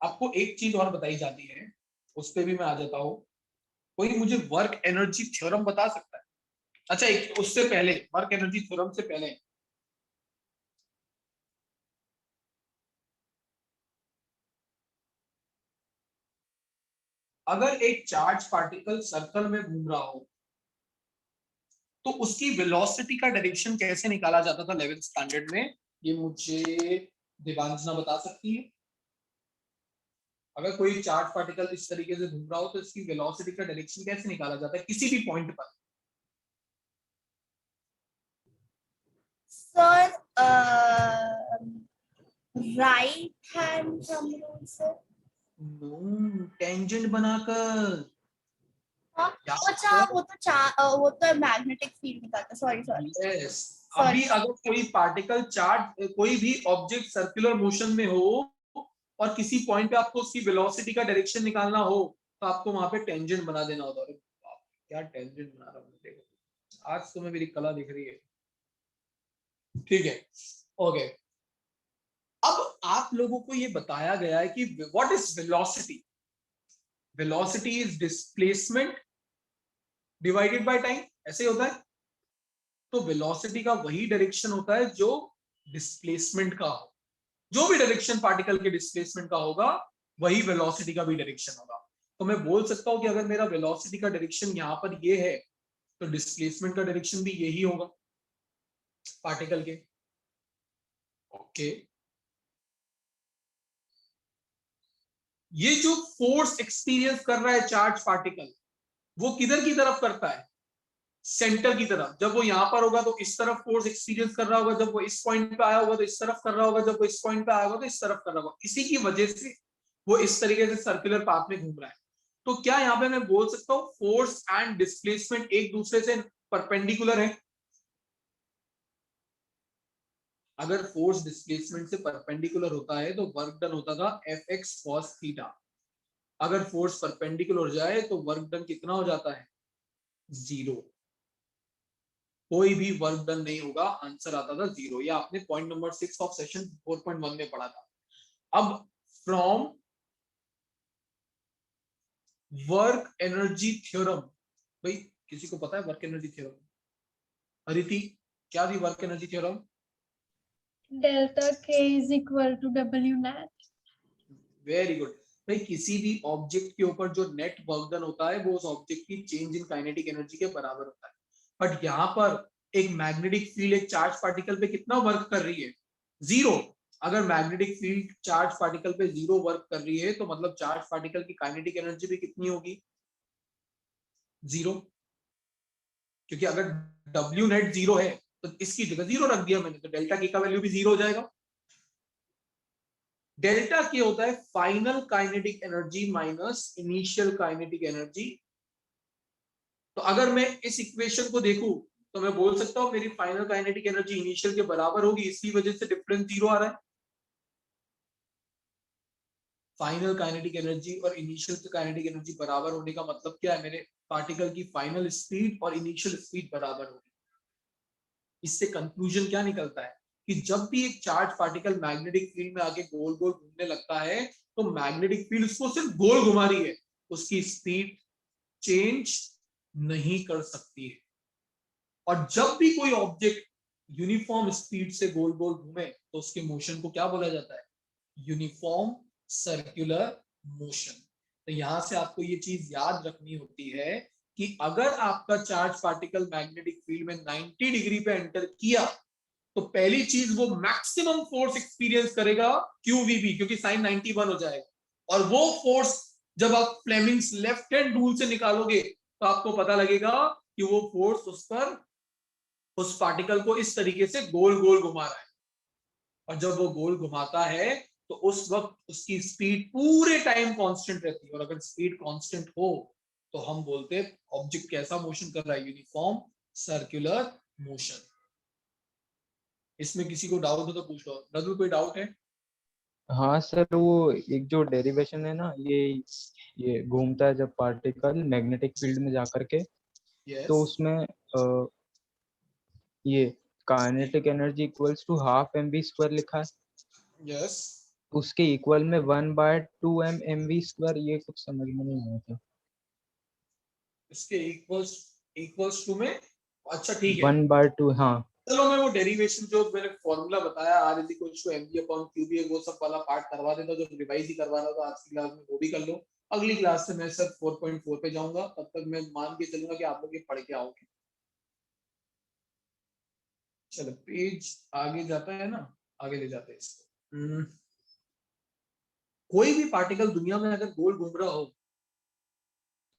आपको एक चीज और बताई जाती है, उस पे भी मैं आ जाता हूं. कोई मुझे वर्क एनर्जी थ्योरम बता सकता है? अच्छा, एक उससे पहले, वर्क एनर्जी थ्योरम से पहले अगर एक चार्ज पार्टिकल सर्कल में घूम रहा हो तो उसकी वेलोसिटी का डायरेक्शन कैसे निकाला जाता था 11th स्टैंडर्ड में? ये मुझे देवांजना बता सकती है. अगर कोई चार्ज पार्टिकल इस तरीके से घूम रहा हो तो इसकी वेलोसिटी का डायरेक्शन कैसे निकाला जाता है किसी भी पॉइंट पर? Sir right hand thumb rule sir. No, tangent बनाकर. अच्छा, वो तो मैग्नेटिक फील्ड निकालता. Sorry sorry. यस. अभी अगर कोई पार्टिकल चार्ज, कोई भी ऑब्जेक्ट सर्कुलर मोशन में हो और किसी पॉइंट पे आपको उसकी वेलोसिटी का डायरेक्शन निकालना हो तो आपको वहां पे टेंजेंट बना देना होता है. क्या टेंजेंट बना रहा हूँ, देखो आज तो मैं मेरी कला दिख रही है. ठीक है, ओके. अब आप लोगों को ये बताया गया है कि what is velocity. Velocity is displacement divided by time. ऐसे होता है. तो वेलोसिटी का वही डायरेक्शन होता है जो डिस्प्लेसमेंट का हो. जो भी डायरेक्शन पार्टिकल के डिस्प्लेसमेंट का होगा वही वेलोसिटी का भी डायरेक्शन होगा. तो मैं बोल सकता हूं कि अगर मेरा वेलोसिटी का डायरेक्शन यहां पर ये है तो डिस्प्लेसमेंट का डायरेक्शन भी यही होगा पार्टिकल के. ओके. ये जो फोर्स एक्सपीरियंस कर रहा है चार्ज पार्टिकल, वो किधर की तरफ करता है? सेंटर की तरफ. जब वो यहां पर होगा तो इस तरफ फोर्स एक्सपीरियंस कर रहा होगा. जब वो इस पॉइंट पे आया होगा तो इस तरफ कर रहा होगा. जब वो इस पॉइंट पे आया होगा तो इस तरफ कर रहा होगा. इसी की वजह से वो इस तरीके से सर्कुलर पाथ में घूम रहा है. तो क्या यहाँ पे मैं बोल सकता हूँ फोर्स एंड डिस्प्लेसमेंट एक दूसरे से परपेंडिकुलर है? अगर फोर्स डिस्प्लेसमेंट से परपेंडिकुलर होता है तो वर्क डन होता था Fx cos थीटा. अगर फोर्स परपेंडिकुलर हो जाए तो वर्क डन कितना हो जाता है? 0. कोई भी वर्क डन नहीं होगा. आंसर आता था 0. ये आपने पॉइंट नंबर 6 ऑफ सेशन 4.1 में पढ़ा था. अब फ्रॉम वर्क एनर्जी थ्योरम, भाई किसी को पता है वर्क एनर्जी थ्योरम? अदिति, क्या थी work energy theorem? Delta K is equal to W net. Very good. भाई किसी भी ऑब्जेक्ट के ऊपर जो नेट वर्क डन होता है वो उस ऑब्जेक्ट की चेंज इन काइनेटिक एनर्जी के बराबर होता है. बट यहाँ पर एक मैग्नेटिक फील्ड एक चार्ज पार्टिकल पे कितना वर्क कर रही है? 0. अगर मैग्नेटिक फील्ड चार्ज पार्टिकल पे 0 वर्क कर रही है तो मतलब चार्ज पार्टिकल की काइनेटिक एनर्जी भी कितनी होगी? 0. क्योंकि अगर W नेट 0 है तो इसकी जगह 0 रख दिया मैंने तो डेल्टा K का वैल्यू भी 0 हो जाएगा. डेल्टा K होता है final kinetic energy minus initial kinetic energy. तो अगर मैं इस इक्वेशन को देखूं तो मैं बोल सकता हूं मेरी फाइनल काइनेटिक एनर्जी इनिशियल के बराबर होगी. इसी वजह से डिफरेंस 0 आ रहा है. फाइनल काइनेटिक एनर्जी और इनिशियल काइनेटिक एनर्जी बराबर होने का मतलब क्या है? मेरे पार्टिकल की फाइनल स्पीड और इनिशियल स्पीड बराबर होगी। इससे कंक्लूजन क्या निकलता है कि जब भी एक चार्ज पार्टिकल मैग्नेटिक फील्ड में आके गोल गोल घूमने लगता है तो मैग्नेटिक फील्ड उसको सिर्फ गोल घुमा रही है, उसकी स्पीड चेंज नहीं कर सकती है। और जब भी कोई ऑब्जेक्ट यूनिफॉर्म स्पीड से गोल गोल घूमे तो उसके मोशन को क्या बोला जाता है? Uniform circular motion. तो यहां से आपको ये चीज याद रखनी होती है कि अगर आपका चार्ज पार्टिकल मैग्नेटिक फील्ड में 90 डिग्री पे एंटर किया तो पहली चीज वो मैक्सिमम फोर्स एक्सपीरियंस करेगा QVB, क्योंकि साइन 91 हो जाएगा। और वो फोर्स जब आप फ्लेमिंग्स लेफ्ट हैंड रूल से निकालोगे तो आपको पता लगेगा कि वो फोर्स उस पर उस पार्टिकल को इस तरीके से गोल गोल घुमा रहा है। और जब वो गोल घुमाता है तो उस वक्त उसकी स्पीड पूरे टाइम कांस्टेंट रहती है। और अगर स्पीड कांस्टेंट हो तो हम बोलते हैं ऑब्जेक्ट कैसा मोशन कर रहा है? Uniform circular motion. इसमें किसी को डाउट हो तो पूछ लो। रघु कोई डाउट है? हाँ सर, वो एक जो डेरिवेशन है ना, ये घूमता है जब पार्टिकल मैग्नेटिक फील्ड में जाकर के, तो उसमें ये kinetic energy equals to half mv² लिखा है। यस। उसके इक्वल में 1/2m mv², ये कुछ समझ में नहीं आया था। इसके इक्वल्स टू में, अच्छा ठीक है, 1/2। हाँ चलो मैं वो डेरिवेशन जो मैंने फॉर्मूला बताया r = mv/qb वो सब वाला पार्ट करवा देता हूं, जो रिवाइज ही करवाना था आज की क्लास में वो भी कर लो। अगली क्लास से मैं सिर्फ 4.4 पे जाऊंगा, तब तक मैं मान के चलूंगा कि आप लोग ये पढ़ के आओगे। चलो पेज आगे जाता है ना, आगे ले जाते हैं इसको। कोई भी पार्टिकल दुनिया में अगर गोल घूम रहा हो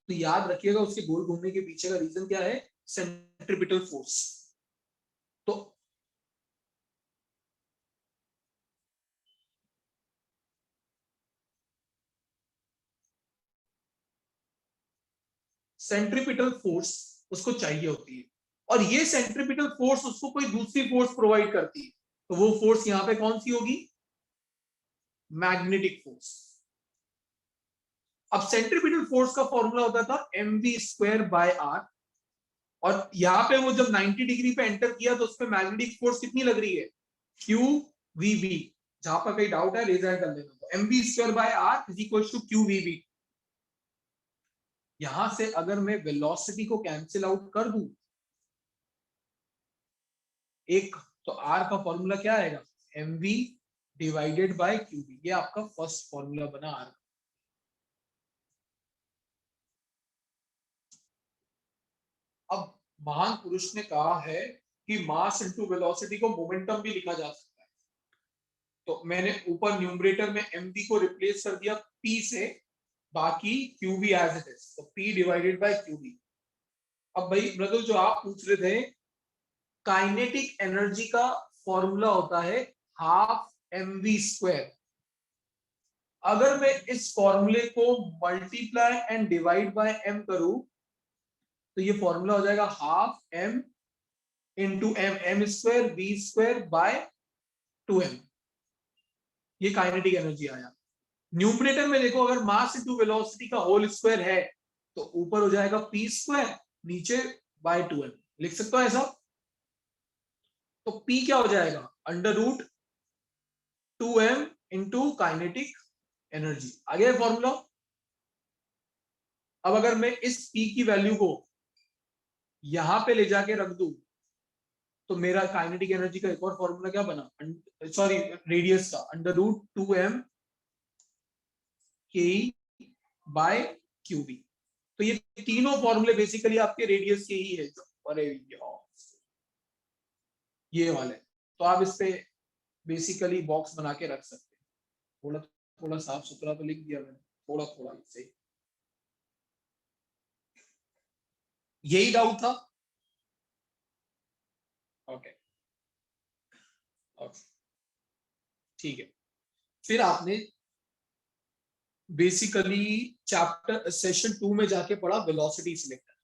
तो याद रखिएगा उसके गोल घूमने के पीछे का रीजन क्या है? Centripetal force. तो सेंट्रीपिटल फोर्स उसको चाहिए होती है, और ये सेंट्रीपिटल फोर्स उसको कोई दूसरी फोर्स प्रोवाइड करती है। तो वो फोर्स यहां पे कौन सी होगी? Magnetic force. अब सेंट्रीपिटल फोर्स का फॉर्मूला होता था mv²/r, और यहां पे वो जब 90 डिग्री पे एंटर किया तो उस पे मैग्नेटिक फोर्स कितनी लग रही है? QVB। जहां पर कहीं डाउट है रेज हैंड कर लेना। तो mv²/r = QVB। यहां से अगर मैं वेलोसिटी को कैंसिल आउट कर दूं एक, तो r का फॉर्मूला क्या आएगा? mv/qb। ये आपका फर्स्ट फॉर्मूला बना r। अब महान पुरुष ने कहा है कि मास इनटू वेलोसिटी को मोमेंटम भी लिखा जा सकता है। तो मैंने ऊपर न्यूमरेटर में mv को रिप्लेस कर दिया p से, बाकी qb एज इट इज, तो p/qb। अब भाई मृदुल जो आप पूछ रहे थे, काइनेटिक एनर्जी का फॉर्मूला होता है हाफ mv²। अगर मैं इस फॉर्मूले को multiply and divide by m करूं तो ये फॉर्मूला हो जाएगा half m into m² v²/2m। ये काइनेटिक एनर्जी आया। न्यूमरेटर में देखो, अगर मास इंटू वेलोसिटी का होल स्क्वायर है तो ऊपर हो जाएगा p², नीचे /2m। लिख सकते हो ऐसा? तो p क्या हो जाएगा? √2m into kinetic energy. आ गया फॉर्मूला। अब अगर मैं इस p की वैल्यू को यहां पे ले जाके रख दूं तो मेरा काइनेटिक एनर्जी का एक और फॉर्मूला क्या बना? सॉरी, रेडियस का √2m ke/qb। तो ये तीनों फॉर्मूले बेसिकली आपके रेडियस के ही है। अरे ये वाले, तो आप इस पे बेसिकली बॉक्स बना के रख सकते हैं। थोड़ा थोड़ा साफ सुथरा तो लिख दिया मैंने, थोड़ा थोड़ा इससे। यही डाउट था? ओके ठीक है। फिर आपने बेसिकली चैप्टर सेशन 2 में जाके पढ़ा वेलोसिटी सिलेक्टर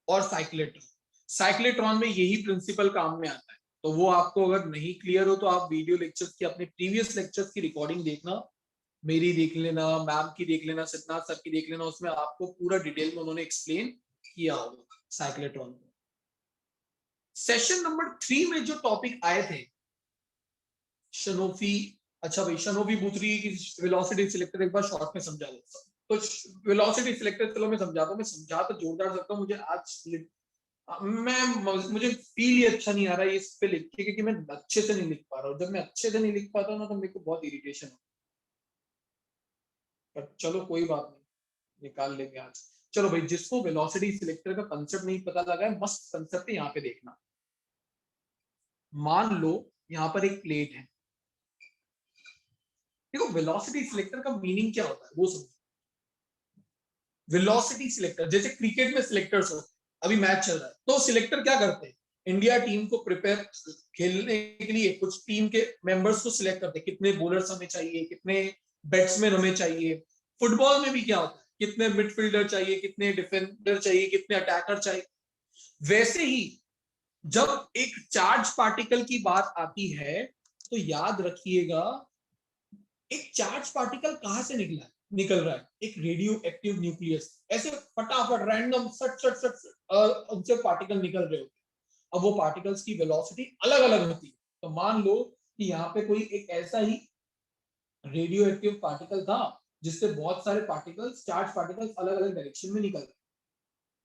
और साइक्लोट्रॉन। साइक्लोट्रॉन में यही प्रिंसिपल काम में आता है। तो वो आपको अगर नहीं क्लियर हो तो आप वीडियो लेक्चर्स की, अपने प्रीवियस लेक्चर्स की रिकॉर्डिंग देखना, मेरी देख लेना, मैम की देख लेना, सिद्धनाथ सर की देख लेना, उसमें आपको पूरा डिटेल में उन्होंने एक्सप्लेन किया होगा साइक्लोट्रॉन को। सेशन नंबर 3 में जो टॉपिक आए थे शनोफी, अच्छा भाई शनोफी बूथरी की वेलोसिटी सिलेक्टर एक बार शॉर्ट में समझा दो। तो वेलोसिटी सिलेक्टर चलो मैं समझाता हूँ, मैं समझा तो जोरदार सकता हूँ, मुझे आज मुझे फील ही अच्छा नहीं आ रहा है इस पे लिख के, क्योंकि मैं अच्छे से नहीं लिख पा रहा हूँ। जब मैं अच्छे से नहीं लिख पाता हूँ ना तो मेरे को बहुत इरिटेशन होता है, पर चलो कोई बात नहीं, निकाल लेंगे आज। चलो भाई, जिसको वेलोसिटी सिलेक्टर का कंसेप्ट नहीं पता लगा है, मस्त कंसेप्ट है, यहाँ पे देखना। मान लो यहाँ पर एक प्लेट है, देखो वेलोसिटी सिलेक्टर का मीनिंग क्या होता है वो समझो। वेलोसिटी सिलेक्टर जैसे क्रिकेट में सिलेक्टर्स होते हैं, अभी मैच चल रहा है तो सिलेक्टर क्या करते हैं, इंडिया टीम को प्रिपेयर खेलने के लिए कुछ टीम के मेंबर्स को सिलेक्ट करते हैं, कितने बॉलर्स हमें चाहिए, कितने बैट्समैन हमें चाहिए। फुटबॉल में भी क्या होता है, कितने मिडफील्डर चाहिए, कितने डिफेंडर चाहिए, कितने अटैकर चाहिए। वैसे ही जब एक चार्ज पार्टिकल की बात आती है तो याद रखिएगा, एक चार्ज पार्टिकल कहां से निकल रहा है, एक रेडियो एक्टिव न्यूक्लियस, ऐसे फटाफट रैंडम सट सट सट उनसे पार्टिकल निकल रहे होते हैं। अब वो पार्टिकल्स की वेलोसिटी अलग अलग होती है। तो मान लो कि यहाँ पे कोई एक ऐसा ही रेडियो एक्टिव पार्टिकल था जिससे बहुत सारे पार्टिकल्स, चार्ज पार्टिकल्स अलग अलग डायरेक्शन में निकल रहे,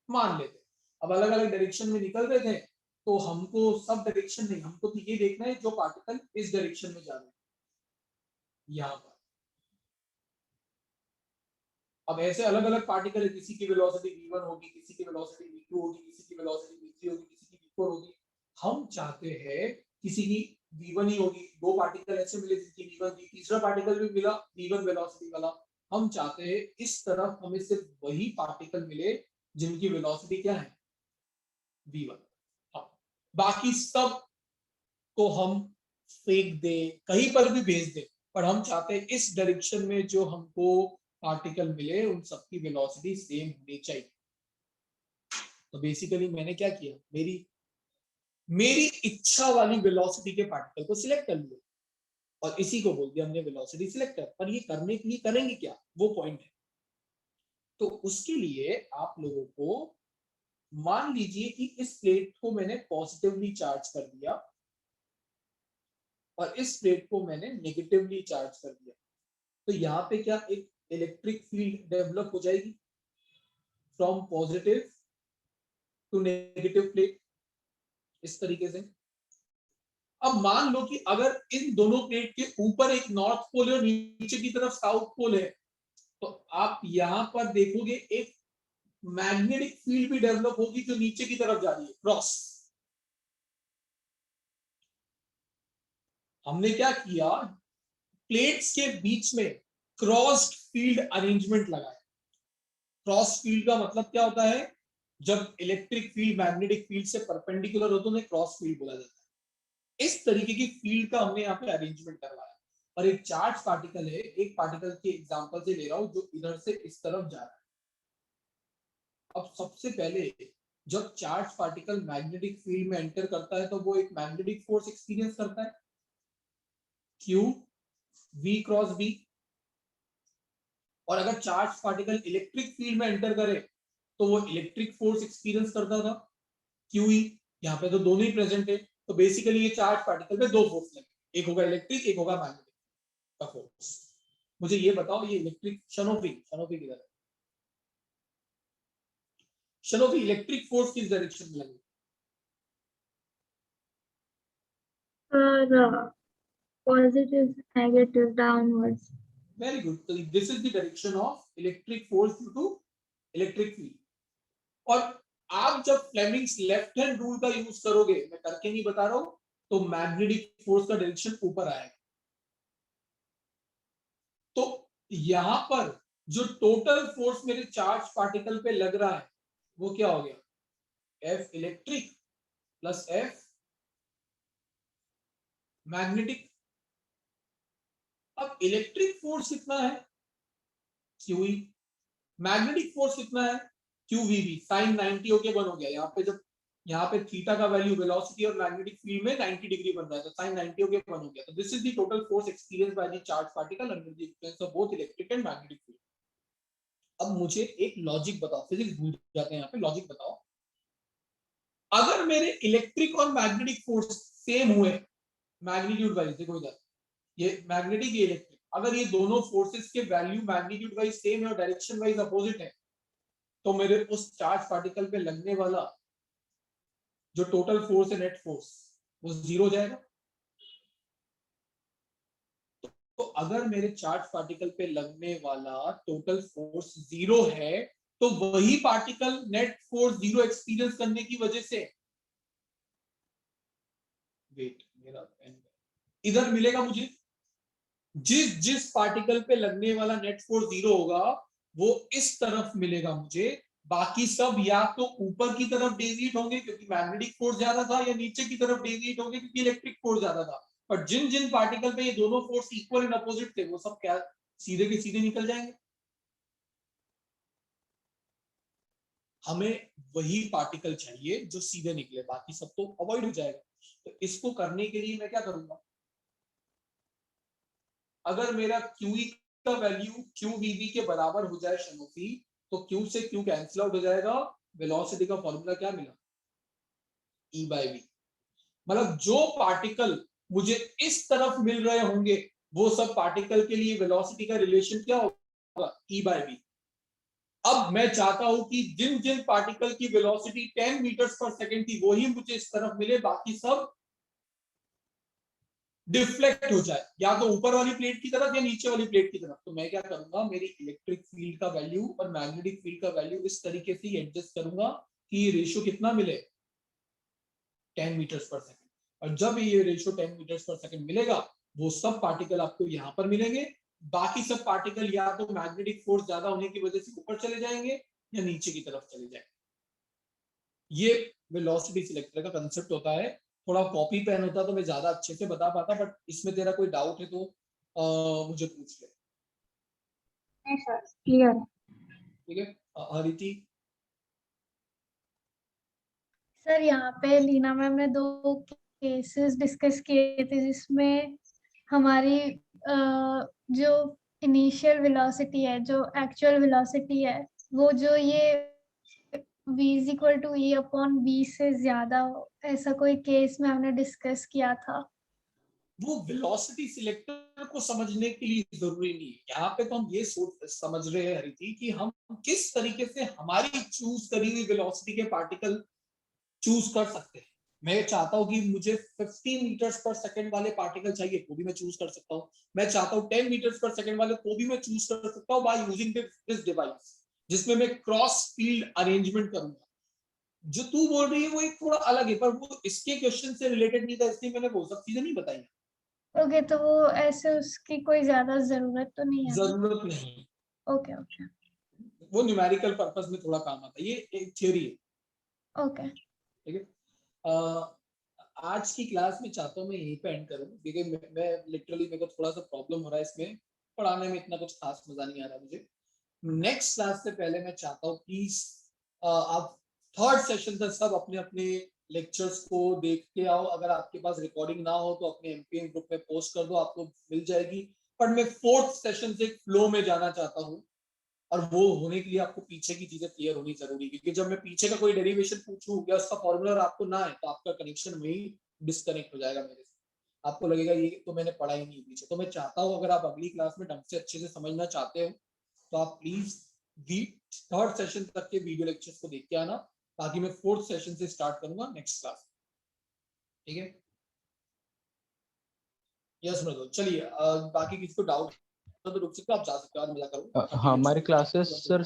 मान लेते। अब अलग अलग डायरेक्शन में निकल रहे थे तो हमको सब डायरेक्शन नहीं, हमको तो ये देखना है जो पार्टिकल इस डायरेक्शन में जा रहे हैं यहाँ पर। अब ऐसे अलग अलग पार्टिकल है, किसी की वेलोसिटी v1 होगी, किसी की वेलोसिटी v2 होगी, किसी की वेलोसिटी v3 होगी, किसी की v4 होगी। हम चाहते हैं किसी की v1 ही होगी, दो पार्टिकल ऐसे मिले जिनकी v1 थी, तीसरा पार्टिकल भी मिला v1 वेलोसिटी वाला। हम चाहते हैं इस तरफ हमें सिर्फ वही पार्टिकल मिले जिनकी वेलोसिटी क्या है, v1। हाँ, बाकी सब को हम फेंक दे, कहीं पर भी भेज दे, पर हम चाहते हैं इस डायरेक्शन में जो हमको पार्टिकल मिले उन सबकी वेलोसिटी सेम होनी चाहिए। तो बेसिकली मैंने क्या किया, मेरी इच्छा वाली वेलोसिटी के पार्टिकल को सिलेक्ट कर लिया और इसी को बोल दिया हमने वेलोसिटी सिलेक्टर। पर ये करने के लिए करेंगे क्या, वो पॉइंट है। तो उसके लिए आप लोगों को मान लीजिए कि इस प्लेट को मैंने पॉजिटिवली चार्ज कर दिया और इस प्लेट को मैंने नेगेटिवली चार्ज कर दिया, तो यहाँ पे क्या एक इलेक्ट्रिक फील्ड डेवलप हो जाएगी from positive to negative plate, इस तरीके से। अब मान लो कि अगर इन दोनों प्लेट के ऊपर एक नॉर्थ पोल है और नीचे की तरफ साउथ पोल है, तो आप यहां पर देखोगे एक मैग्नेटिक फील्ड भी डेवलप होगी जो नीचे की तरफ जा रही है, क्रॉस। हमने क्या किया, प्लेट्स के बीच में क्रॉस्ड फील्ड अरेंजमेंट लगाया। क्रॉस फील्ड का मतलब क्या होता है, जब इलेक्ट्रिक फील्ड मैग्नेटिक फील्ड से परपेंडिकुलर हो तो उन्हें क्रॉस फील्ड बोला जाता है। इस तरीके की फील्ड का हमने यहाँ पे अरेंजमेंट करवाया। और एक चार्ज पार्टिकल है, एक पार्टिकल के एग्जांपल से ले रहा हूं जो इधर से इस तरफ जा रहा है। अब सबसे पहले जब चार्ज पार्टिकल मैग्नेटिक फील्ड में एंटर करता है तो वो एक मैग्नेटिक फोर्स एक्सपीरियंस करता है, Q V क्रॉस B। और अगर चार्ज पार्टिकल इलेक्ट्रिक फील्ड में एंटर करे तो वो इलेक्ट्रिक फोर्स एक्सपीरियंस करता था, QE। यहाँ पे तो दोनों ही प्रेजेंट है, तो बेसिकली ये चार्ज पार्टिकल पे दो फोर्स लगे, एक होगा इलेक्ट्रिक, एक होगा मैग्नेटिक का फोर्स। मुझे ये बताओ, ये इलेक्ट्रिक शनोफी किधर है, शनोफी इलेक्ट्रिक फोर्स किस डायरेक्शन में लगे, positive negative downwards. Very good. तो this is the direction of electric force due to electric field. और आप जब फ्लेमिंग्स लेफ्ट हैंड रूल का यूज करोगे, मैं करके नहीं बता रहा हूं, तो मैग्नेटिक फोर्स का डायरेक्शन ऊपर आएगा। तो यहां पर जो टोटल फोर्स मेरे चार्ज पार्टिकल पे लग रहा है वो क्या हो गया, F electric plus F magnetic. अब इलेक्ट्रिक फोर्स कितना है, QE। मैग्नेटिक फोर्स कितना है, QVB। साइन 90 हो गया, 1 हो गया। यहाँ पे जब यहाँ पे थीटा का वैल्यू वेलोसिटी और मैग्नेटिक फील्ड में 90 डिग्री बन रहा है, तो साइन 90 हो गया 1 हो गया। तो this is the total force experience by the charge particle under the influence of both electric and magnetic field. अब मुझे एक लॉजिक बताओ, फिजिक्स भूल जाते हैं यहाँ पे, लॉजिक बताओ। अगर मेरे इलेक्ट्रिक और मैग्नेटिक फोर्स सेम हुए मैग्नीट्यूड वाइज, देखो इधर ये मैग्नेटिक ये इलेक्ट्रिक, अगर ये दोनों फोर्सेस के वैल्यू मैग्नीट्यूड वाइज सेम है और डायरेक्शन वाइज अपोजिट है, तो मेरे उस चार्ज पार्टिकल पे लगने वाला जो टोटल फोर्स है, नेट फोर्स, वो 0 हो जाएगा। तो अगर मेरे चार्ज पार्टिकल पे लगने वाला टोटल फोर्स 0 है, तो वही पार्टिकल नेट फोर्स 0 एक्सपीरियंस करने की वजह से, वेट मेरा पेन इधर मिलेगा मुझे, जिस पार्टिकल पे लगने वाला नेट फोर्स 0 होगा वो इस तरफ मिलेगा मुझे, बाकी सब या तो ऊपर की तरफ डेविएट होंगे क्योंकि मैग्नेटिक फोर्स ज्यादा था, या नीचे की तरफ डेविएट होंगे क्योंकि इलेक्ट्रिक फोर्स ज्यादा था। पर जिन जिन पार्टिकल पे ये दोनों फोर्स इक्वल एंड अपोजिट थे, वो सब क्या सीधे के सीधे निकल जाएंगे। हमें वही पार्टिकल चाहिए जो सीधे निकले, बाकी सब तो अवॉइड हो जाएगा। तो इसको करने के लिए मैं क्या करूंगा, अगर मेरा QE का वैल्यू QVB के बराबर हो जाए शनोफी, तो Q से Q कैंसिल आउट हो जाएगा, वेलोसिटी का फॉर्मूला क्या मिला, E/V। मतलब जो पार्टिकल मुझे इस तरफ मिल रहे होंगे वो सब पार्टिकल के लिए वेलोसिटी का रिलेशन क्या होगा, E/V। अब मैं चाहता हूं कि जिन जिन पार्टिकल की वेलोसिटी 10 मीटर्स पर सेकंड थी वही मुझे इस तरफ मिले, बाकी सब डिफ्लेक्ट हो जाए, या तो ऊपर वाली प्लेट की तरफ या नीचे वाली प्लेट की तरफ। तो मैं क्या करूंगा, मेरी इलेक्ट्रिक फील्ड का वैल्यू और मैग्नेटिक फील्ड का वैल्यू इस तरीके से एडजस्ट करूंगा कि ये रेशियो कितना मिले, 10 मीटर्स पर सेकंड। और जब ये रेशियो 10 मीटर्स पर सेकंड मिलेगा, वो सब पार्टिकल आपको यहां पर मिलेंगे, बाकी सब पार्टिकल या तो मैग्नेटिक फोर्स ज्यादा होने की वजह से ऊपर चले जाएंगे या नीचे की तरफ चले जाएंगे। ये वेलोसिटी सिलेक्टर का कंसेप्ट होता है। थोड़ा कॉपी पेन होता तो मैं ज्यादा अच्छे से बता पाता, बट इसमें तेरा कोई डाउट है तो मुझे पूछ ले। नहीं सर, क्लियर। ठीक है हरिति। सर यहाँ पे लीना मैम ने 2 केसेस डिस्कस किए थे जिसमें हमारी जो इनिशियल वेलोसिटी है, जो एक्चुअल वेलोसिटी है, वो जो ये v is equal to e upon v से ज्यादा हो, ऐसा कोई केस में हमने डिस्कस किया था। वो वेलोसिटी सिलेक्टर को समझने के लिए जरूरी नहीं है, यहाँ पे तो हम ये समझ रहे हैं हरिति कि हम किस तरीके से हमारी चूज करी हुई वेलोसिटी के पार्टिकल चूज कर सकते हैं। मैं चाहता हूं कि मुझे 50 मीटर्स पर सेकंड वाले पार्टिकल चाहिए, तो भी मैं चूज कर सकता हूं। मैं चाहता हूं 10 मीटर्स पर सेकंड वाले, को भी मैं चूज कर सकता हूं बाय यूजिंग दिस डिवाइस, जिसमें मैं क्रॉस फील्ड अरेंजमेंट करूंगा। जो तू बोल रही है वो एक थोड़ा अलग है, पर वो इसके क्वेश्चन से रिलेटेड नहीं था, इसलिए मैंने वो सब चीजें नहीं बताई। ओके, तो वो ऐसे उसकी कोई ज्यादा जरूरत तो नहीं है। जरूरत नहीं। ओके ओके, वो न्यूमेरिकल पर्पस में थोड़ा काम आता है, ये एक थ्योरी है। ओके ठीक है। आज की क्लास में चाहता हूँ मैं यहीं पे एंड करूँ, क्योंकि मैं लिटरली मेरे को थोड़ा सा प्रॉब्लम हो रहा है इसमें, पढ़ाने में इतना कुछ खास मजा नहीं आ रहा मुझे। नेक्स्ट क्लास से पहले मैं चाहता हूँ प्लीज आप थर्ड सेशन तक सब अपने अपने लेक्चर्स को देख के आओ। अगर आपके पास रिकॉर्डिंग ना हो तो अपने एमपीएम ग्रुप में पोस्ट कर दो, आपको मिल जाएगी। पर मैं फोर्थ सेशन से फ्लो में जाना चाहता हूँ, और वो होने के लिए आपको पीछे की चीजें क्लियर होनी जरूरी है, क्योंकि जब मैं पीछे का कोई डेरिवेशन पूछूं या उसका फॉर्मूला आपको ना है तो आपका कनेक्शन वही डिस्कनेक्ट हो जाएगा मेरे से। आपको लगेगा ये तो मैंने पढ़ा ही नहीं पीछे। तो मैं चाहता हूँ अगर आप अगली क्लास में ढंग से अच्छे से समझना चाहते हो तो आप प्लीज थर्ड सेशन तक के वीडियो लेक्चर्स को देख के आना, बाकी मैं फोर्थ सेशन से स्टार्ट करूंगा नेक्स्ट क्लास। ठीक है, यस मृदुल, चलिए बाकी किसी को डाउट तो रुक सकते हो, आप जा सकते हो, आज मजा करो। हमारी क्लासेस सर